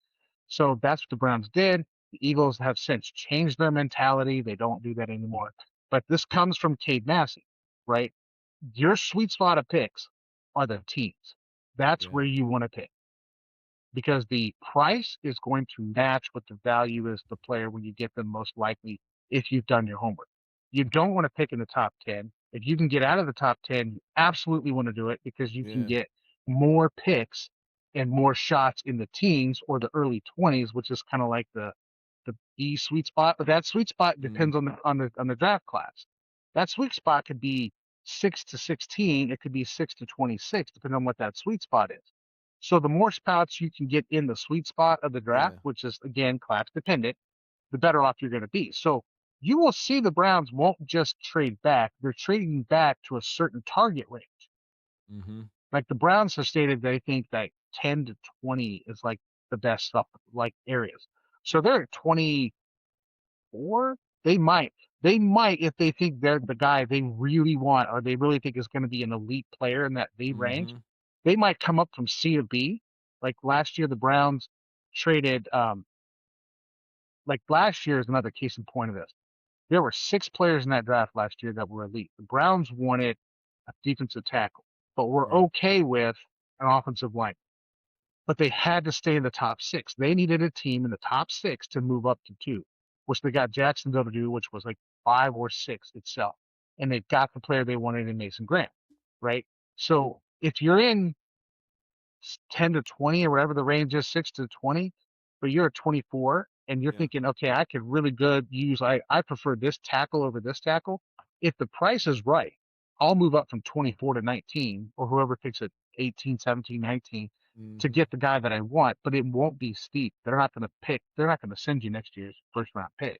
So that's what the Browns did. The Eagles have since changed their mentality. They don't do that anymore. But this comes from Cade Massey, right? Your sweet spot of picks are the teams. That's where you want to pick. Because the price is going to match what the value is of the player when you get them most likely if you've done your homework. You don't want to pick in the top 10. If you can get out of the top 10, you absolutely want to do it because you can get more picks and more shots in the teens or the early 20s, which is kind of like the B sweet spot. But that sweet spot depends on the draft class. That sweet spot could be 6 to 16. It could be 6 to 26, depending on what that sweet spot is. So the more spots you can get in the sweet spot of the draft, which is, again, class dependent, the better off you're going to be. So you will see the Browns won't just trade back. They're trading back to a certain target range. Mm-hmm. Like the Browns have stated they think that 10 to 20 is like the best stuff, like areas. So they're at 24. They might, if they think they're the guy they really want or they really think is going to be an elite player in that B range, they might come up from C to B. Like last year, the Browns traded, like last year is another case in point of this. There were 6 players in that draft last year that were elite. The Browns wanted a defensive tackle, but we're okay with an offensive line. But they had to stay in the top 6. They needed a team in the top 6 to move up to 2, which they got Jacksonville to do, which was like 5 or 6 itself. And they got the player they wanted in Mason Graham, right? So if you're in 10 to 20 or whatever the range is, 6 to 20, but you're at 24 and you're thinking, okay, I could really good use, I prefer this tackle over this tackle. If the price is right, I'll move up from 24 to 19, or whoever picks it 18, 17, 19 to get the guy that I want, but it won't be steep. They're not going to send you next year's first round pick.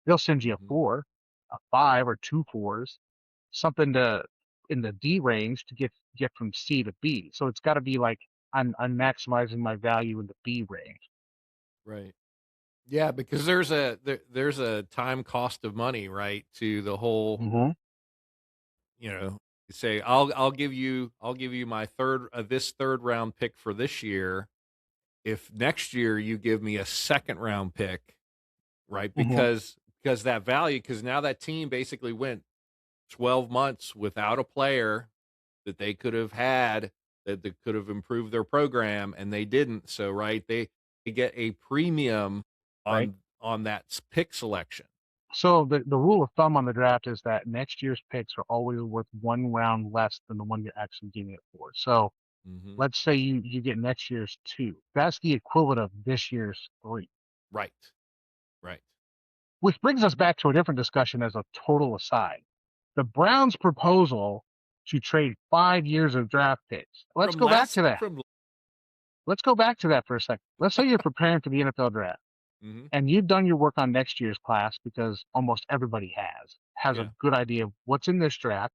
They'll send you a 4, a 5, or 2 4s, something in the D range to get from C to B. So it's got to be like I'm maximizing my value in the B range. Right. Yeah, because there's a time cost of money, right, to the whole. Say I'll give you my this third round pick for this year. If next year you give me a second round pick, right? Because that value, because now that team basically went 12 months without a player that they could have had that could have improved their program, and they didn't. So, right, they get a premium on that pick selection. So the rule of thumb on the draft is that next year's picks are always worth 1 round less than the one you're actually getting it for. So let's say you get next year's 2. That's the equivalent of this year's 3. Right. Which brings us back to a different discussion as a total aside. The Browns' proposal to trade 5 years of draft picks. Let's go back to that. Let's go back to that for a second. Let's say you're preparing for the NFL draft. And you've done your work on next year's class, because almost everybody has a good idea of what's in this draft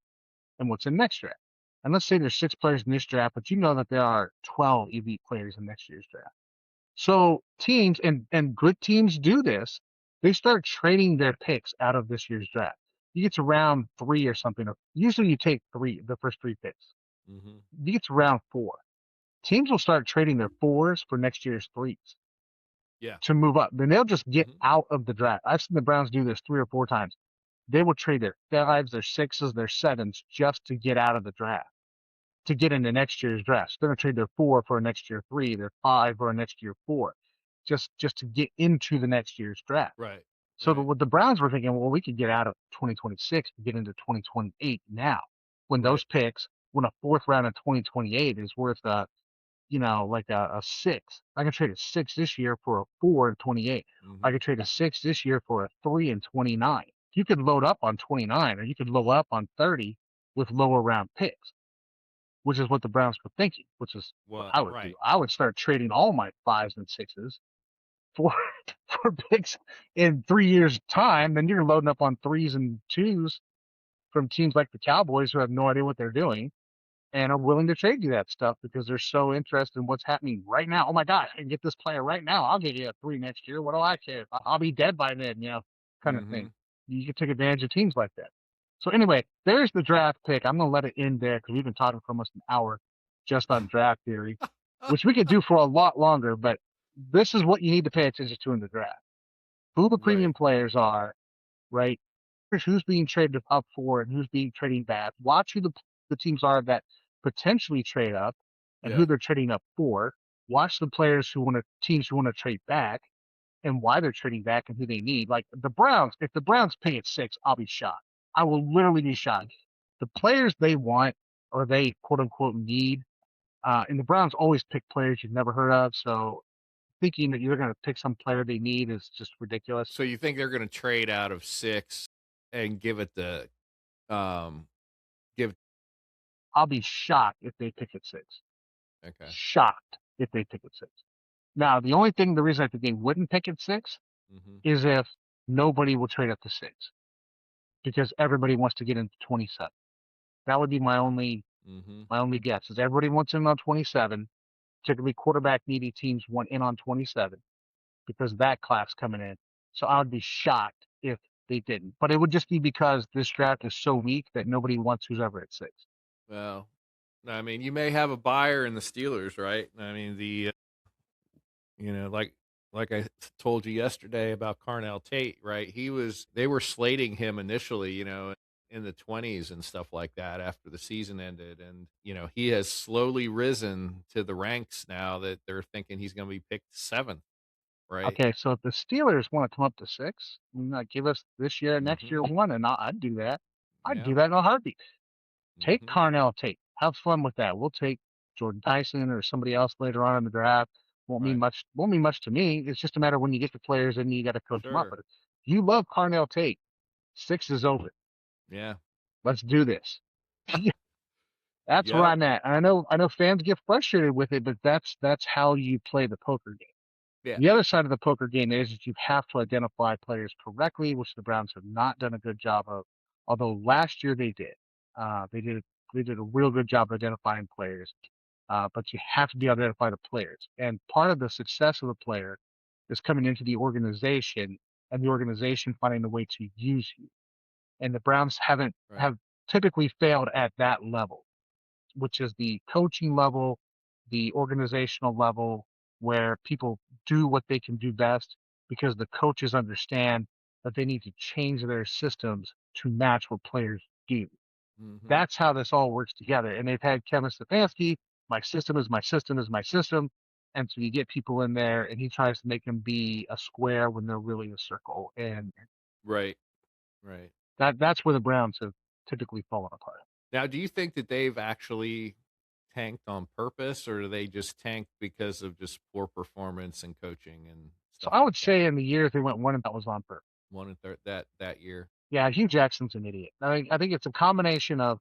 and what's in next draft. And let's say there's 6 players in this draft, but you know that there are 12 elite players in next year's draft. So teams and good teams do this. They start trading their picks out of this year's draft. You get to round 3 or something. Usually you take the first 3 picks. You get to round 4. Teams will start trading their 4s for next year's 3s. To move up. Then they'll just get out of the draft. I've seen the Browns do this 3 or 4 times. They will trade their 5s, their 6s, their 7s just to get out of the draft, to get into next year's draft. So they're going to trade their 4 for a next year 3, their 5 for a next year 4, just to get into the next year's draft. Right. So what the Browns were thinking, well, we could get out of 2026 to get into 2028 now, when those picks, when a 4th round in 2028 is worth like a 6. I can trade a 6 this year for a 4 in 28. I could trade a 6 this year for a 3 in 29. You could load up on 29, or you could load up on 30 with lower round picks, which is what the Browns were thinking, which is what I would do. I would start trading all my 5s and 6s for picks in 3 years' time. Then you're loading up on 3s and 2s from teams like the Cowboys, who have no idea what they're doing and are willing to trade you that stuff because they're so interested in what's happening right now. Oh my gosh, I can get this player right now. I'll get you a 3 next year. What do I care? I'll be dead by then, kind of thing. You can take advantage of teams like that. So anyway, there's the draft pick. I'm going to let it end there, because we've been talking for almost an hour just on draft theory, which we could do for a lot longer, but this is what you need to pay attention to in the draft. Who the premium players are, right? Who's being traded up for and who's being trading back. Watch who the teams are that potentially trade up and who they're trading up for. Watch the players teams who want to trade back, and why they're trading back and who they need. Like the Browns, if the Browns pay at 6, I'll be shocked. I will literally be shocked. The players they want, or they quote unquote need, and the Browns always pick players you've never heard of. So thinking that you're going to pick some player they need is just ridiculous. So you think they're going to trade out of 6 and give it I'll be shocked if they pick at 6. Okay. Shocked if they pick at 6. Now, the reason I think they wouldn't pick at 6 is if nobody will trade up to 6, because everybody wants to get into 27. That would be my only guess, is everybody wants in on 27. Particularly quarterback needy teams want in on 27 because that class coming in. So I would be shocked if they didn't. But it would just be because this draft is so weak that nobody wants who's ever at 6. Well, I mean, you may have a buyer in the Steelers, right? I mean, like I told you yesterday about Carnell Tate, right? They were slating him initially, in the 20s and stuff like that after the season ended. And, he has slowly risen to the ranks now that they're thinking he's going to be picked 7th, right? Okay, so if the Steelers want to come up to 6, give us this year, next year, Mm-hmm. 1, and I'd do that. I'd Yeah. do that in a heartbeat. Take Mm-hmm. Carnell Tate. Have fun with that. We'll take Jordan Tyson or somebody else later on in the draft. Won't mean Right. much. Won't mean much to me. It's just a matter when you get the players and you got to coach them up. Sure. But if you love Carnell Tate, 6 is open. Yeah. Let's do this. That's where Yep. I'm at. I know fans get frustrated with it, but that's how you play the poker game. Yeah. The other side of the poker game is that you have to identify players correctly, which the Browns have not done a good job of. Although last year they did. They did a real good job identifying players. But you have to be able to identify the players. And part of the success of the player is coming into the organization and the organization finding a way to use you. And the Browns Right. have typically failed at that level, which is the coaching level, the organizational level, where people do what they can do best because the coaches understand that they need to change their systems to match what players do. Mm-hmm. That's how this all works together. And they've had Kevin Stefanski, my system is my system is my system. And so you get people in there and he tries to make them be a square when they're really a circle. And Right. Right. that's where the Browns have typically fallen apart. Now, do you think that they've actually tanked on purpose, or do they just tank because of just poor performance and coaching and So stuff I like would that? say in the years they went 1 and that was on purpose. 1 and that year. Yeah, Hugh Jackson's an idiot. I think it's a combination of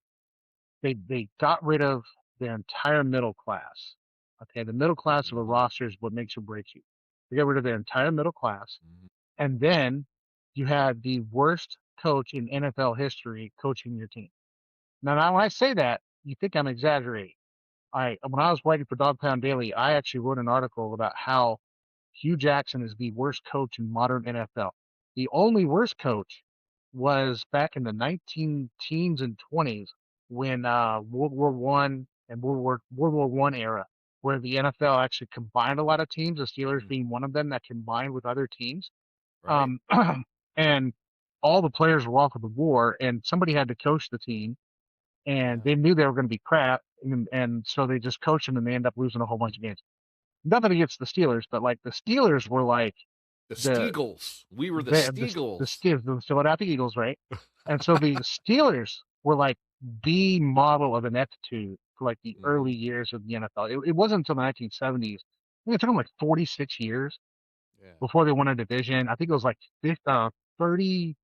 they got rid of their entire middle class. Okay, the middle class of a Mm-hmm. roster is what makes or breaks you. They got rid of their entire middle class, Mm-hmm. and then you had the worst coach in NFL history coaching your team. Now when I say that, you think I'm exaggerating. When I was writing for Dog Pound Daily, I actually wrote an article about how Hugh Jackson is the worst coach in modern NFL. The only worst coach was back in the 19 teens and 20s when World War One and World War One era, where the NFL actually combined a lot of teams, the Steelers being one of them that combined with other teams. Right. And all the players were off of the war, and somebody had to coach the team, and Yeah. they knew they were going to be crap, and so they just coached them, and they end up losing a whole bunch of games. Nothing against the Steelers, but like the Steelers were like The the Steagles. We were the the Steagles. the Philadelphia Eagles, right? And so the Steelers were like the model of ineptitude for like the early years of the NFL. It wasn't until the 1970s. I think it took them like 46 years Yeah. before they won a division. I think it was like 30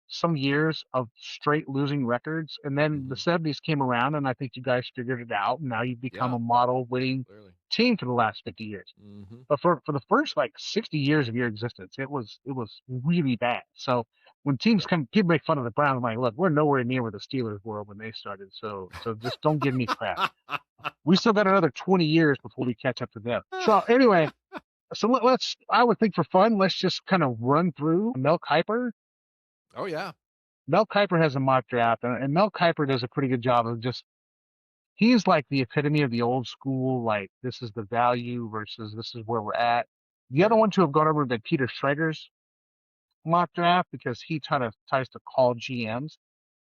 some years of straight losing records. And then the 70s came around, and I think you guys figured it out. And now you've become a model winning team for the last 50 years. Mm-hmm. But for the first like 60 years of your existence, it was really bad. So when teams people make fun of the Browns, I'm like, look, we're nowhere near where the Steelers were when they started. So just don't give me crap. We still got another 20 years before we catch up to them. So anyway, so I would think for fun, let's just kind of run through Mel Kiper. Oh yeah. Mel Kiper has a mock draft, and Mel Kiper does a pretty good job of he's like the epitome of the old school, like this is the value versus this is where we're at. The other one to have gone over would be Peter Schrager's mock draft, because he tries to call GMs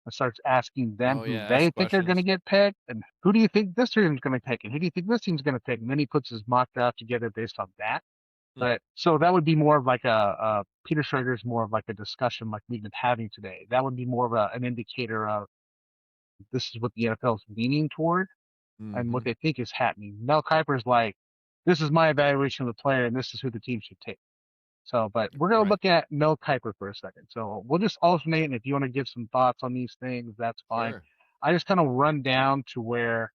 and starts asking them who they think are going to get picked, and who do you think this team's going to pick, and who do you think this team's going to pick, and then he puts his mock draft together based on that. But so that would be more of like a Peter Schrager's more of like a discussion like we've been having today. That would be more of an indicator of this is what the NFL is leaning toward and what they think is happening. Mel Kiper's like, this is my evaluation of the player, and this is who the team should take. So, but we're going to look at Mel Kiper for a second. So we'll just alternate, and if you want to give some thoughts on these things, that's fine. Sure. I just kind of run down to where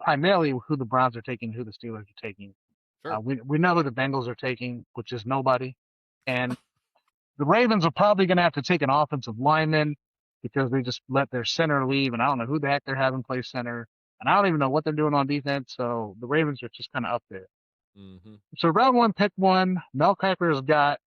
primarily who the Browns are taking, who the Steelers are taking. Sure. We know who the Bengals are taking, which is nobody. And the Ravens are probably going to have to take an offensive lineman because they just let their center leave, and I don't know who the heck they're having play center, and I don't even know what they're doing on defense. So the Ravens are just kind of up there. Mm-hmm. So round 1, pick 1. Mel Kiper's got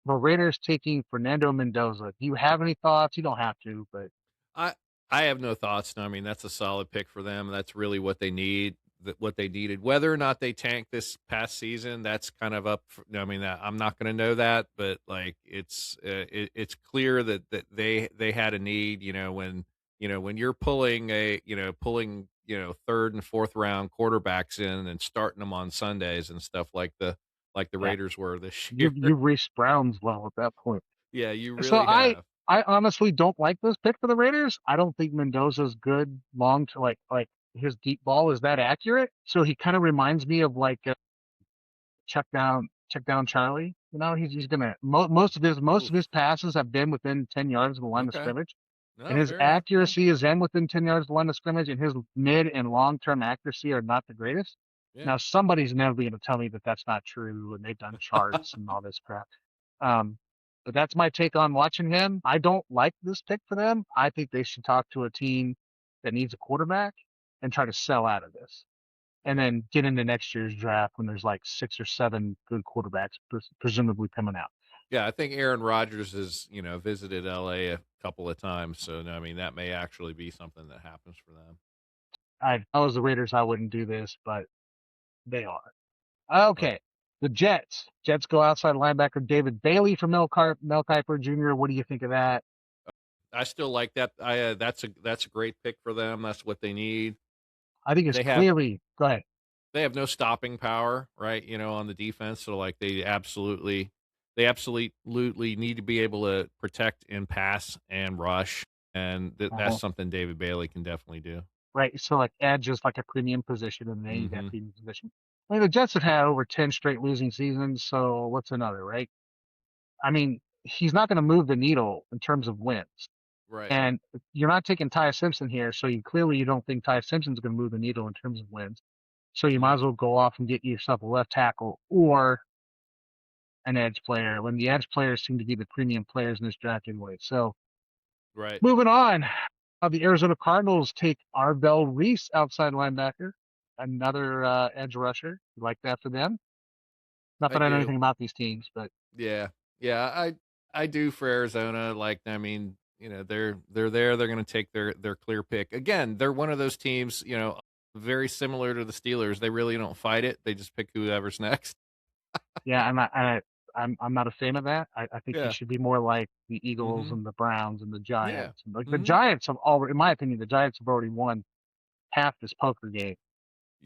the Raiders taking Fernando Mendoza. Do you have any thoughts? You don't have to, but I have no thoughts. No, I mean, that's a solid pick for them. That's really what they need. what they needed. Whether or not they tank this past season, that's kind of up. I'm not going to know that, but like it's clear that they had a need. When you're pulling third and fourth round quarterbacks in and starting them on Sundays and stuff like the Raiders were this year. You've reached Browns level at that point. Yeah, you So really have. I honestly don't like this pick for the Raiders. I don't think Mendoza's good long to like his deep ball is that accurate. So he kind of reminds me of like check down Charlie. He's gonna most of his passes have been within 10 yards of the line of Okay. scrimmage. And No, his fair enough. accuracy is then within 10 yards of the line of scrimmage, and his mid and long term accuracy are not the greatest. Yeah. Now somebody's never going to tell me that that's not true, and they've done charts and all this crap. But that's my take on watching him. I don't like this pick for them. I think they should talk to a team that needs a quarterback and try to sell out of this. And then get into next year's draft when there's like 6 or 7 good quarterbacks presumably coming out. Yeah, I think Aaron Rodgers has, visited LA a couple of times. So, that may actually be something that happens for them. I was the Raiders, I wouldn't do this, but they are. Okay. Right. The Jets. Jets go outside linebacker David Bailey for Mel Kiper Jr. What do you think of that? I still like that. That's a great pick for them. That's what they need. I think it's clearly go ahead. They have no stopping power, right? On the defense. So like they absolutely need to be able to protect and pass and rush. And that's something David Bailey can definitely do. Right. So like edge is like a premium position and they need that premium position. I mean, the Jets have had over 10 straight losing seasons, so what's another, right? I mean, he's not going to move the needle in terms of wins. Right. And you're not taking Ty Simpson here, so you don't think Ty Simpson's going to move the needle in terms of wins. So you might as well go off and get yourself a left tackle or an edge player when the edge players seem to be the premium players in this draft anyway. So right. Moving on. The Arizona Cardinals take Arvell Reese, outside linebacker, another edge rusher. You like that for them? Not that I know anything about these teams, but yeah, I do for Arizona. Like, I mean, they're there. They're going to take their clear pick. Again, they're one of those teams, very similar to the Steelers. They really don't fight it. They just pick whoever's next. Yeah, I'm not a fan of that. I think it should be more like the Eagles and the Browns and the Giants. Yeah. Like the Giants have already, in my opinion, the Giants have already won half this poker game.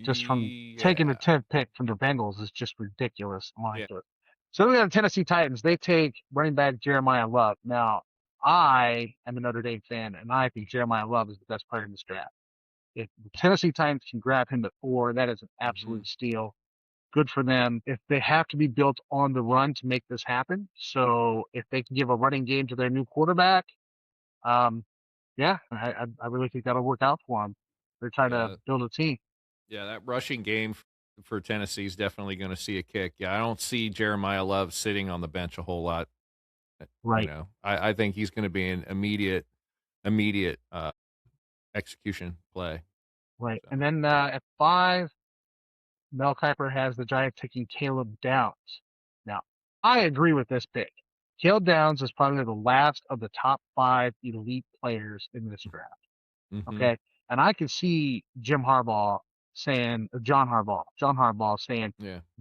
Just from taking the 10th pick from the Bengals is just ridiculous. So we got the Tennessee Titans. They take running back Jeremiah Love. Now, I am a Notre Dame fan, and I think Jeremiah Love is the best player in this draft. If the Tennessee Titans can grab him at 4, that is an absolute steal. Good for them. If they have to be built on the run to make this happen, so if they can give a running game to their new quarterback, I really think that'll work out for them. They're trying to build a team. Yeah, that rushing game for Tennessee is definitely going to see a kick. Yeah, I don't see Jeremiah Love sitting on the bench a whole lot. Right. I think he's going to be an immediate execution play. Right. So. And then at 5, Mel Kiper has the Giants taking Caleb Downs. Now, I agree with this pick. Caleb Downs is probably the last of the top 5 elite players in this draft. Okay. And I can see John Harbaugh saying,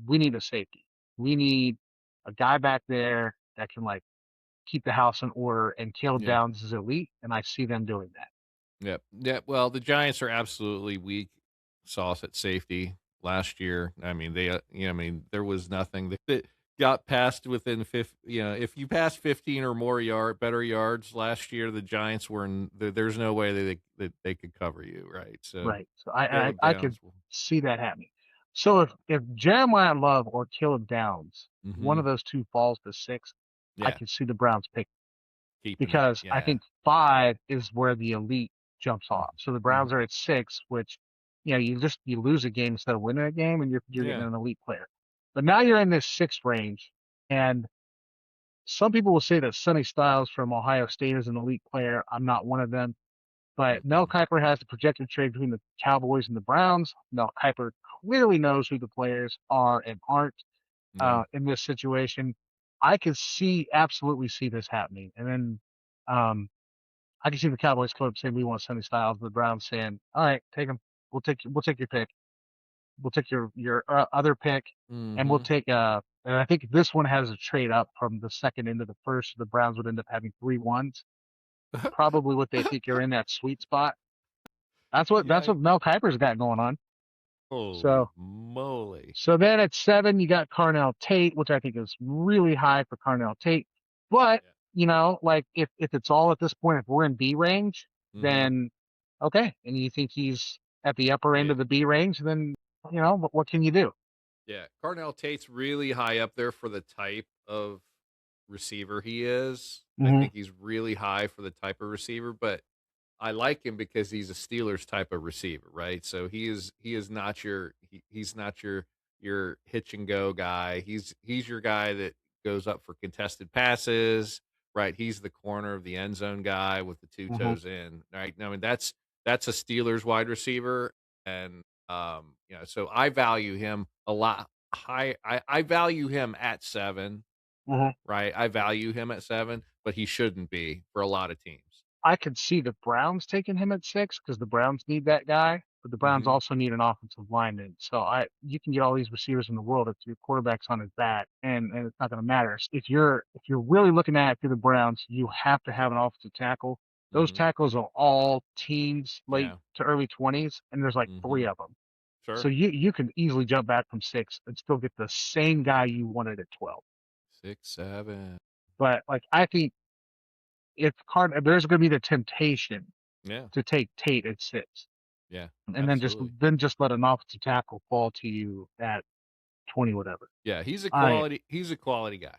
we need a safety. We need a guy back there that can like keep the house in order, and Caleb Downs is elite, and I see them doing that. Yep. Yeah. Well, the Giants are absolutely weak sauce at safety last year. I mean, there was nothing that got past within 50. If you passed 15 or more better yards last year, the Giants were in. There's no way that they could cover you, right? So I could see that happening. So if Jeremiah Love or Caleb Downs, one of those two falls to 6, I can see the Browns pick because I think 5 is where the elite jumps off. So the Browns are at 6, which you lose a game instead of winning a game, and you're getting an elite player. But now you're in this 6th range, and some people will say that Sonny Styles from Ohio State is an elite player. I'm not one of them. But Mel Kiper has the projected trade between the Cowboys and the Browns. Mel Kiper clearly knows who the players are and aren't in this situation. I could absolutely see this happening. And then I can see the Cowboys club saying we want Sonny Styles, the Browns saying, all right, take him. We'll take your pick. we'll take your other pick, and we'll take and I think this one has a trade up from the second into the first. So the Browns would end up having 3 ones. Probably what they think you're in that sweet spot. That's what Mel Kiper's got going on. Holy moly. So then at 7, you got Carnell Tate, which I think is really high for Carnell Tate. But, you know, like if it's all at this point, if we're in B range, then okay. And you think he's at the upper end of the B range, then, you know, what can you do? Yeah. Carnell Tate's really high up there for the type of receiver he is. I think he's really high for the type of receiver, but I like him because he's a Steelers type of receiver, right? So he is not he's not your hitch and go guy. He's your guy that goes up for contested passes, right? He's the corner of the end zone guy with the 2 toes in, right? I mean that's a Steelers wide receiver, and you know, so I value him a lot high. I value him at 7, right? I value him at 7, but he shouldn't be for a lot of teams. I could see the Browns taking him at 6 because the Browns need that guy, but the Browns also need an offensive lineman. So you can get all these receivers in the world if your quarterback's on his back, and it's not going to matter. If you're really looking at it through the Browns, you have to have an offensive tackle. Those tackles are all teens, late to early 20s, and there's like 3 of them. Sure. So you can easily jump back from 6 and still get the same guy you wanted at 12. 6, 7. But like I think there's going to be the temptation to take Tate at 6. Yeah. And then just let an offensive tackle fall to you at 20, whatever. Yeah, he's a quality guy.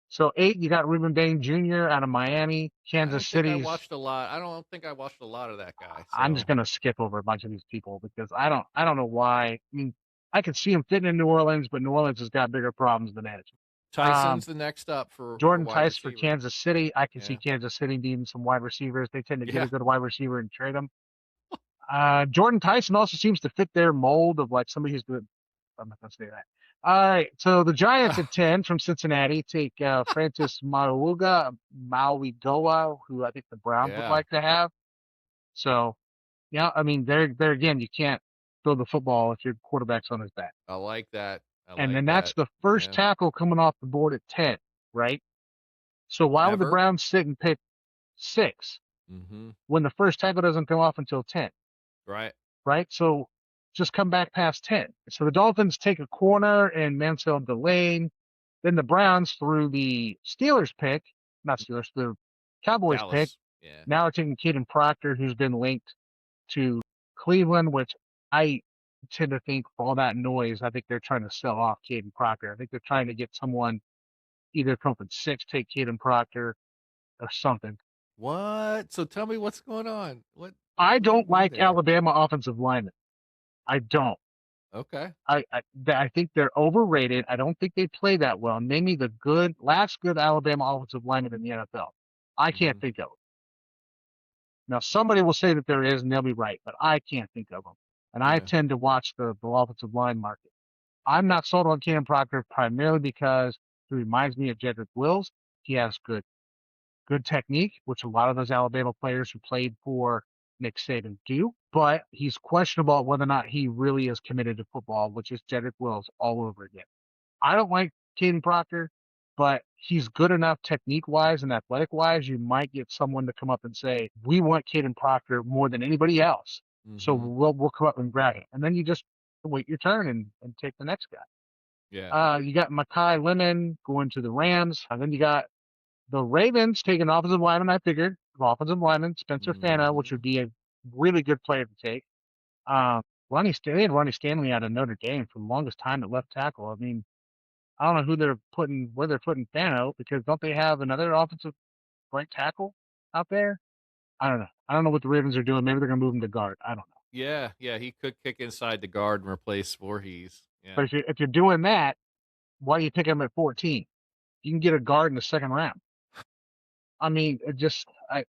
So 8, you got Reuben Bain Jr. out of Miami, Kansas City. I watched a lot. I don't think I watched a lot of that guy. So. I'm just gonna skip over a bunch of these people because I don't know why. I mean, I could see him fitting in New Orleans, but New Orleans has got bigger problems than Edge. Tyson's the next up for Jordan Tyson for Kansas City. I can see Kansas City needing some wide receivers. They tend to get a good wide receiver and trade them. Jordan Tyson also seems to fit their mold of like somebody who's good. I'm not going to say that. All right. So the Giants at 10 from Cincinnati take Francis Mauigoa, who I think the Browns would like to have. So, yeah, I mean, there again, you can't throw the football if your quarterback's on his back. I like that. That's the first tackle coming off the board at 10, right? So why would the Browns sit and pick 6 when the first tackle doesn't come off until 10? Right? So just come back past 10. So the Dolphins take a corner and Mansell Delane. Then the Browns through the the Cowboys pick. Yeah. Now are taking Caden Proctor, who's been linked to Cleveland, which I tend to think for all that noise, I think they're trying to sell off Caden Proctor. I think they're trying to get someone either come from 6, take Caden Proctor or something. What? So tell me what's going on. I don't like Alabama offensive linemen. I don't. Okay. I think they're overrated. I don't think they play that well. Name me the last good Alabama offensive lineman in the NFL. I can't think of it. Now, somebody will say that there is, and they'll be right, but I can't think of them. And I tend to watch the offensive line market. I'm not sold on Cam Proctor primarily because he reminds me of Jedrick Wills. He has good technique, which a lot of those Alabama players who played for Nick Saban do. But he's questionable whether or not he really is committed to football, which is Jedrick Wills all over again. I don't like Caden Proctor, but he's good enough technique-wise and athletic-wise. You might get someone to come up and say, we want Caden Proctor more than anybody else. So we'll come up and grab him. And then you just wait your turn and take the next guy. Yeah. You got Mekhi Lemon going to the Rams. And then you got the Ravens taking offensive lineman, I figured. Offensive lineman, Spencer Fana, which would be a really good player to take. Ronnie Stanley out of Notre Dame for the longest time at left tackle. I mean, I don't know where they're putting Fana because don't they have another offensive right tackle out there? I don't know. I don't know what the Ravens are doing. Maybe they're going to move him to guard. I don't know. Yeah, he could kick inside the guard and replace Voorhees. Yeah. But if you're doing that, why do you pick him at 14? You can get a guard in the second round. I mean, I don't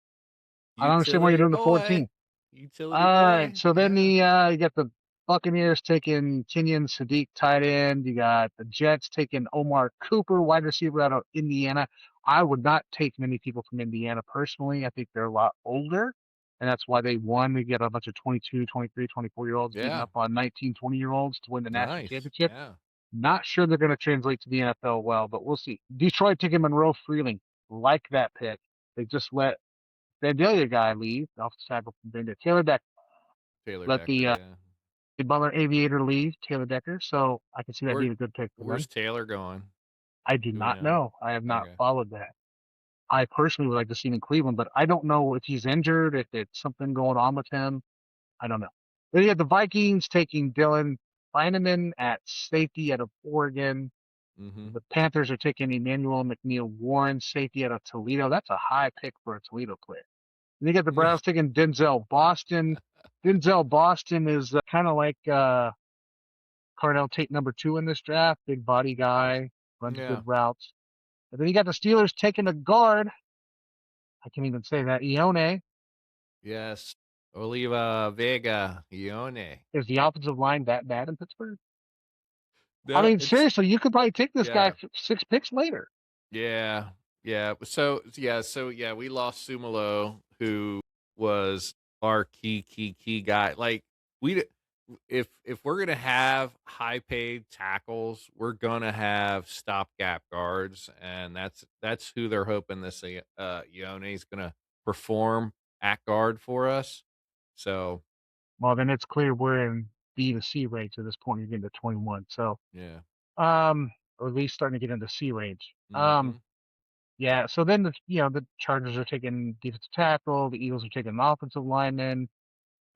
understand why you're doing the 14. Utility All right, so then you got the Buccaneers taking Kenyon Sadiq tight end. You got the Jets taking Omar Cooper, wide receiver out of Indiana. I would not take many people from Indiana personally. I think they're a lot older and that's why they won. They get a bunch of 22, 23, 24-year-olds beating up on 19, 20-year-olds to win the national championship. Yeah. Not sure they're going to translate to the NFL well, but we'll see. Detroit taking Monroe Freeling. Like that pick. They just let Vandalia guy leave, offensive tackle from Vandalia. Taylor Decker. Let the Butler Aviator leave, Taylor Decker. So I can see that being a good pick for them. Where's Taylor going? I do not know. I have not followed that. I personally would like to see him in Cleveland, but I don't know if he's injured, if it's something going on with him. I don't know. Then you have the Vikings taking Dylan Heineman at safety out of Oregon. Mm-hmm. The Panthers are taking Emmanuel McNeil Warren, safety out of Toledo. That's a high pick for a Toledo player. And you get the Browns taking Denzel Boston. Denzel Boston is kind of like Cardell Tate number 2 in this draft. Big body guy, runs good routes. And then you got the Steelers taking a guard. I can't even say that. Ione. Yes. Oliva Vega. Ione. Is the offensive line that bad in Pittsburgh? No, I mean, seriously, you could probably take this guy 6 picks later. Yeah. Yeah. So we lost Sumalo, who was our key guy. Like, if we're gonna have high paid tackles, we're gonna have stopgap guards, and that's who they're hoping this Ione is gonna perform at guard for us. So, well, then it's clear we're in B to C range at this point. You're getting to 21, so or at least starting to get into C range. Mm-hmm. Yeah. So then the Chargers are taking defensive tackle, the Eagles are taking an offensive lineman.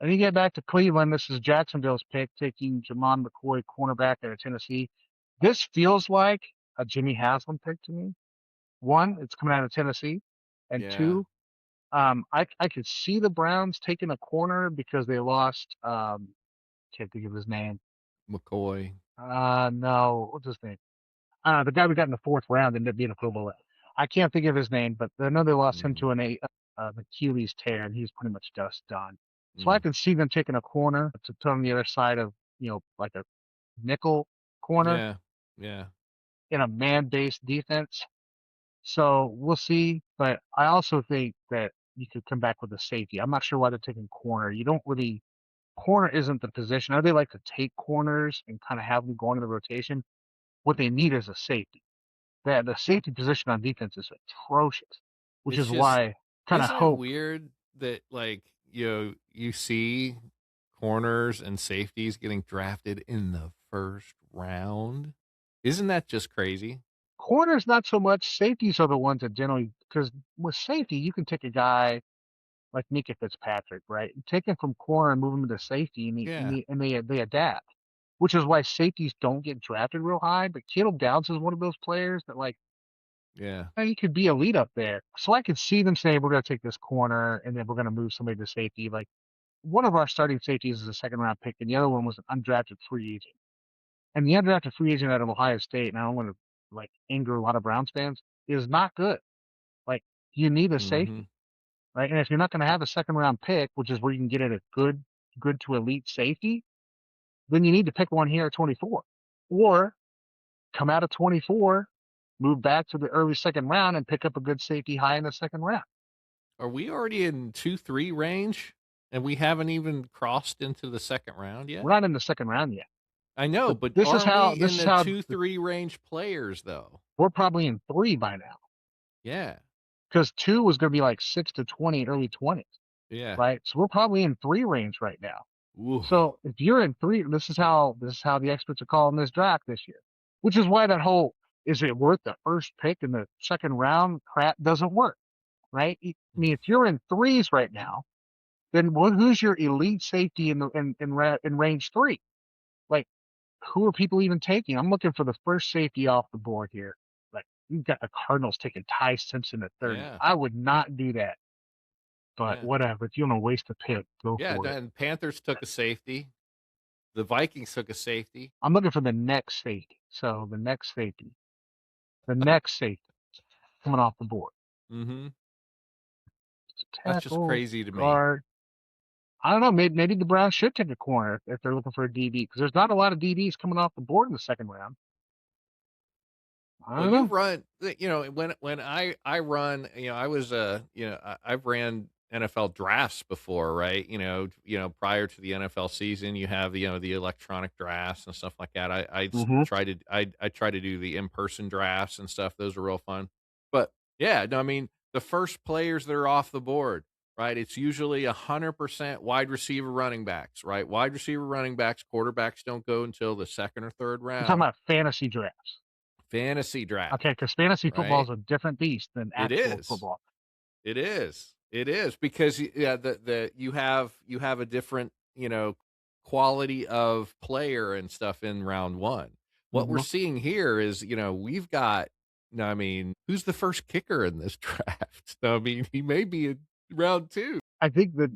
And you get back to Cleveland. This is Jacksonville's pick, taking Jamon McCoy, cornerback out of Tennessee. This feels like a Jimmy Haslam pick to me. 1, it's coming out of Tennessee. And 2, I could see the Browns taking a corner because they lost, can't think of his name. McCoy. No, what's his name? The guy we got in the 4th round ended up being a Pro Bowl. I can't think of his name, but I know they lost him to an Achilles tear, and he's pretty much done. So I can see them taking a corner to put on the other side of, like a nickel corner. Yeah. In a man-based defense. So we'll see. But I also think that you could come back with a safety. I'm not sure why they're taking corner. Corner isn't the position. I know they like to take corners and kind of have them go into the rotation. What they need is a safety. The safety position on defense is atrocious, which is why I kind of hope. Isn't it weird that, like, you see corners and safeties getting drafted in the 1st round? Isn't that just crazy? Corners, not so much. Safeties are the ones that generally, because with safety, you can take a guy like Mika Fitzpatrick, right? Take him from corner and move him to safety, and they adapt. Which is why safeties don't get drafted real high. But Caleb Downs is one of those players that, like, he could be elite up there. So I could see them saying, we're going to take this corner, and then we're going to move somebody to safety. Like, one of our starting safeties is a 2nd-round pick, and the other one was an undrafted free agent. And the undrafted free agent out of Ohio State, and I don't want to, like, anger a lot of Browns fans, is not good. Like, you need a safety, right? And if you're not going to have a 2nd-round pick, which is where you can get at a good to elite safety, then you need to pick one here at 24. Or come out of 24, move back to the early 2nd round, and pick up a good safety high in the 2nd round. Are we already in 2-3 range, and we haven't even crossed into the 2nd round yet? We're not in the 2nd round yet. I know, but this is how we in the 2-3 range players, though? We're probably in 3 by now. Yeah. Because 2 was going to be like 6 to 20, early 20s. Yeah. Right. So we're probably in 3 range right now. Ooh. So if you're in 3, this is how the experts are calling this draft this year. Which is why that whole is it worth the 1st pick in the 2nd round crap doesn't work. Right? I mean, if you're in 3s right now, then who's your elite safety in range 3? Like, who are people even taking? I'm looking for the 1st safety off the board here. Like, you've got the Cardinals taking Ty Simpson at 30. Yeah. I would not do that. But whatever. If you want to waste a pick, go for it. Yeah, and Panthers took a safety. The Vikings took a safety. I'm looking for the next safety. So the next safety. The next safety coming off the board. Mm-hmm. Tackle, that's just crazy to guard. I don't know. Maybe the Browns should take a corner if they're looking for a DB, because there's not a lot of DBs coming off the board in the 2nd round. You run, when I run, I was, I've ran NFL drafts before, right? Prior to the NFL season, you have the electronic drafts and stuff like that. I try to do the in person drafts and stuff. Those are real fun. But yeah, no, I mean the first players that are off the board, right? It's usually 100% wide receiver, running backs, right? Wide receiver, running backs, quarterbacks don't go until the second or third I'm talking round. about fantasy drafts. Fantasy draft. Okay, because fantasy football is right? a different beast than actual football. It is because you have a different quality of player and stuff in round one. What we're seeing here is we've got. I mean, who's the first kicker in this draft? I mean, he may be in round two. I think the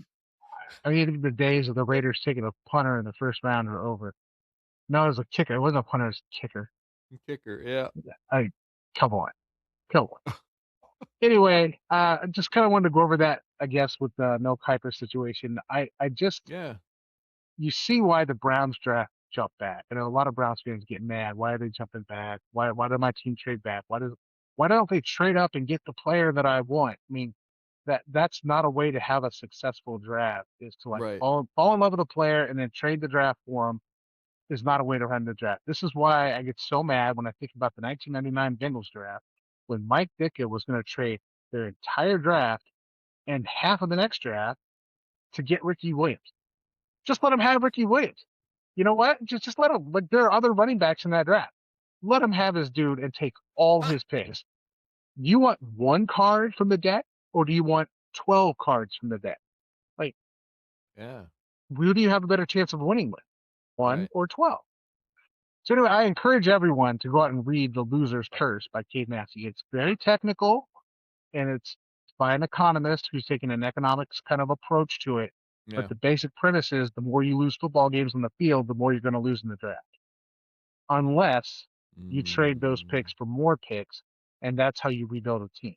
days of the Raiders taking a punter in the first round are over. No, it was a kicker. It wasn't a punter. It was a kicker. Kicker, yeah. Come on. Anyway, I just kind of wanted to go over that, I guess, with the no Kuiper situation. You see why the Browns draft jumped back. I know a lot of Browns fans get mad. Why are they jumping back? Why did my team trade back? Why don't they trade up and get the player that I want? I mean, that's not a way to have a successful draft. Is to fall in love with a player and then trade the draft for him. Is not a way to run the draft. This is why I get so mad when I think about the 1999 Bengals draft, when Mike Ditka was going to trade their entire draft and half of the next draft to get Ricky Williams. Just let him have Ricky Williams. You know what? Just let him. But there are other running backs in that draft. Let him have his dude and take all his picks. You want one card from the deck, or do you want 12 cards from the deck? Who do you have a better chance of winning with? 1 or 12? So anyway, I encourage everyone to go out and read The Loser's Curse by Cade Massey. It's very technical, and it's by an economist who's taking an economics kind of approach to it. Yeah. But the basic premise is the more you lose football games on the field, the more you're going to lose in the draft. Unless you trade those picks for more picks, and that's how you rebuild a team.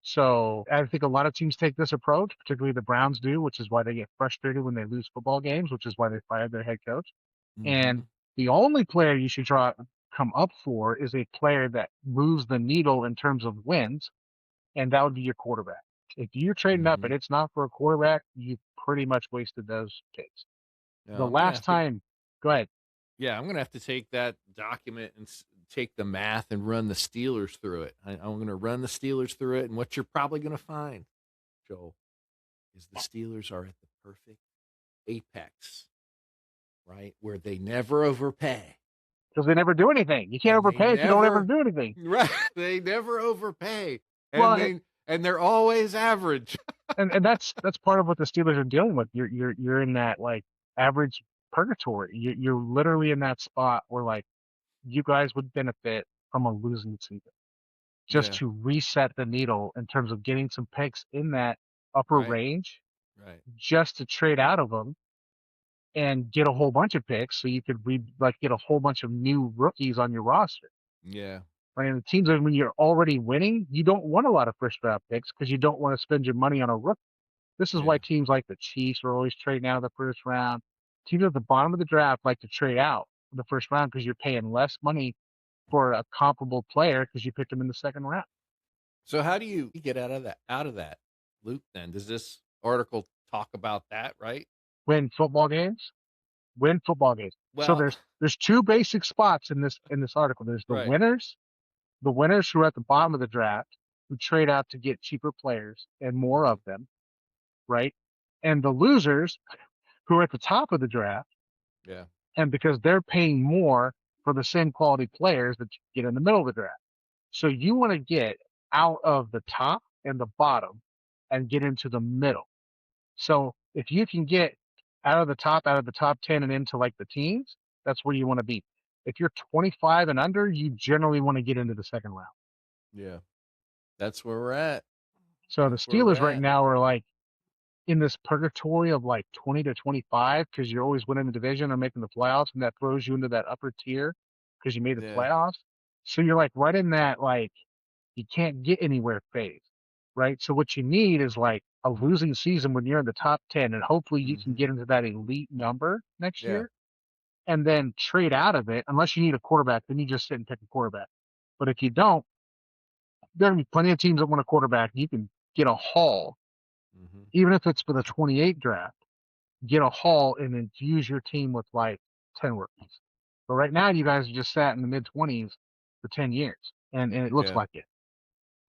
So I think a lot of teams take this approach, particularly the Browns do, which is why they get frustrated when they lose football games, which is why they fired their head coach. And the only player you should come up for is a player that moves the needle in terms of wins, and that would be your quarterback. If you're trading up and it's not for a quarterback, you pretty much wasted those picks. The last time, go ahead. Yeah, I'm going to have to take that document and take the math and run the Steelers through it. I'm going to run the Steelers through it, and what you're probably going to find, Joel, is the Steelers are at the perfect apex, right, where they never overpay. Because they never do anything. You can't overpay if you don't ever do anything. Right, they never overpay, and they're always average. and that's part of what the Steelers are dealing with. You're in that average purgatory. You're literally in that spot where you guys would benefit from a losing season, just to reset the needle in terms of getting some picks in that upper range, just to trade out of them and get a whole bunch of picks, so you could get a whole bunch of new rookies on your roster. Yeah. Right, and the teams when you're already winning, you don't want a lot of first round picks because you don't want to spend your money on a rookie. This is why teams like the Chiefs are always trading out of the first round. Teams at the bottom of the draft like to trade out in the first round because you're paying less money for a comparable player because you picked them in the second round. So how do you get out of that loop then? Does this article talk about that, right? Win football games. Well, so there's two basic spots in this article. There's the winners who are at the bottom of the draft who trade out to get cheaper players and more of them, right? And the losers who are at the top of the draft. Yeah. And because they're paying more for the same quality players that you get in the middle of the draft. So you want to get out of the top and the bottom and get into the middle. So if you can get out of the top 10 and into the teens, that's where you want to be. If you're 25 and under, you generally want to get into the second round. Yeah. That's where we're at. So the Steelers right now are in this purgatory of 20 to 25 because you're always winning the division or making the playoffs, and that throws you into that upper tier because you made the playoffs. So you're right in that you can't get anywhere phase, right? So what you need is a losing season when you're in the top 10, and hopefully you can get into that elite number next year, and then trade out of it. Unless you need a quarterback, then you just sit and pick a quarterback. But if you don't, there are plenty of teams that want a quarterback. You can get a haul even if it's for the 28 draft, get a haul and infuse your team with like 10 rookies. But right now, you guys just sat in the mid 20s for 10 years, and it looks like it.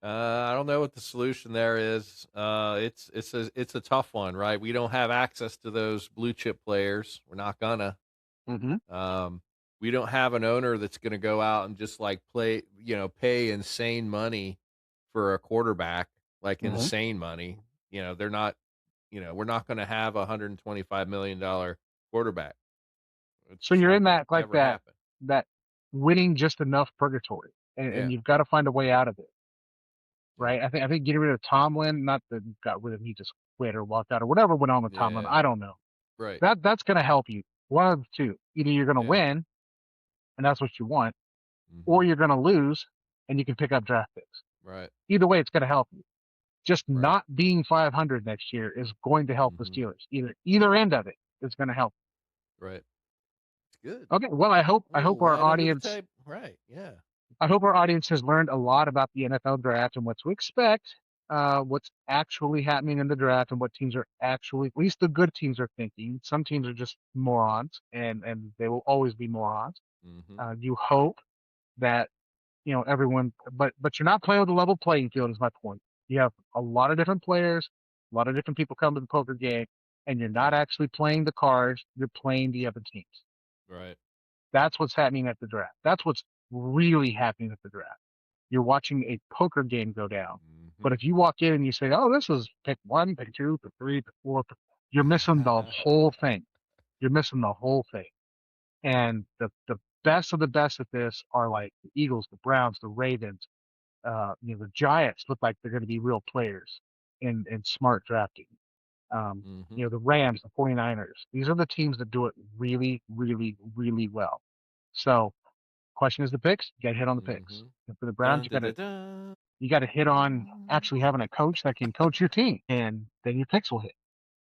I don't know what the solution there is. It's a tough one, right? We don't have access to those blue chip players. We're not gonna. We don't have an owner that's going to go out and just like pay insane money for a quarterback, like insane money. They're not. We're not going to have $125 million quarterback. So you're in that like that winning just enough purgatory, and you've got to find a way out of it. Right. I think getting rid of Tomlin, not that you got rid of him, he just quit or walked out or whatever went on with Tomlin. I don't know. Right. That's going to help you. One of the two. Either you're going to win, and that's what you want, or you're going to lose, and you can pick up draft picks. Right. Either way, it's going to help you. Just not being 500 next year is going to help the Steelers. Either end of it is going to help. Right. It's good. Okay. Well, I hope our audience. Right. Yeah. I hope our audience has learned a lot about the NFL draft and what to expect, what's actually happening in the draft, and what teams are actually, at least the good teams, are thinking. Some teams are just morons, and they will always be morons. You hope that everyone, but you're not playing with a level playing field. Is my point. You have a lot of different players, a lot of different people come to the poker game, and you're not actually playing the cards. You're playing the other teams. Right. That's what's happening at the draft. That's what's really happening at the draft. You're watching a poker game go down. But if you walk in and you say, "Oh, this is pick 1, pick 2, pick 3, pick 4," you're missing the whole thing. You're missing the whole thing. And the best of the best at this are like the Eagles, the Browns, the Ravens. The Giants look like they're going to be real players in smart drafting. The Rams, the 49ers. These are the teams that do it really, really, really well. So, question is the picks. You got to hit on the picks. And for the Browns, you got to hit on actually having a coach that can coach your team, and then your picks will hit.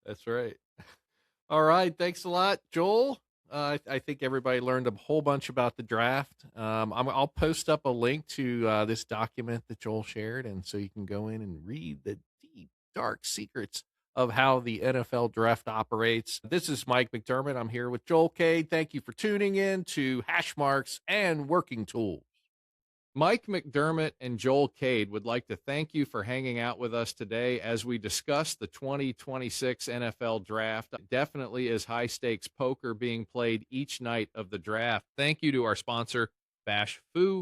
That's right. All right. Thanks a lot, Joel. I think everybody learned a whole bunch about the draft. I'll post up a link to this document that Joel shared, and so you can go in and read the deep, dark secrets of how the NFL draft operates. This is Mike McDermott. I'm here with Joel Cade. Thank you for tuning in to Hash Marks and Working Tools. Mike McDermott and Joel Cade would like to thank you for hanging out with us today as we discuss the 2026 NFL Draft. It definitely is high-stakes poker being played each night of the draft. Thank you to our sponsor, Bash Fu.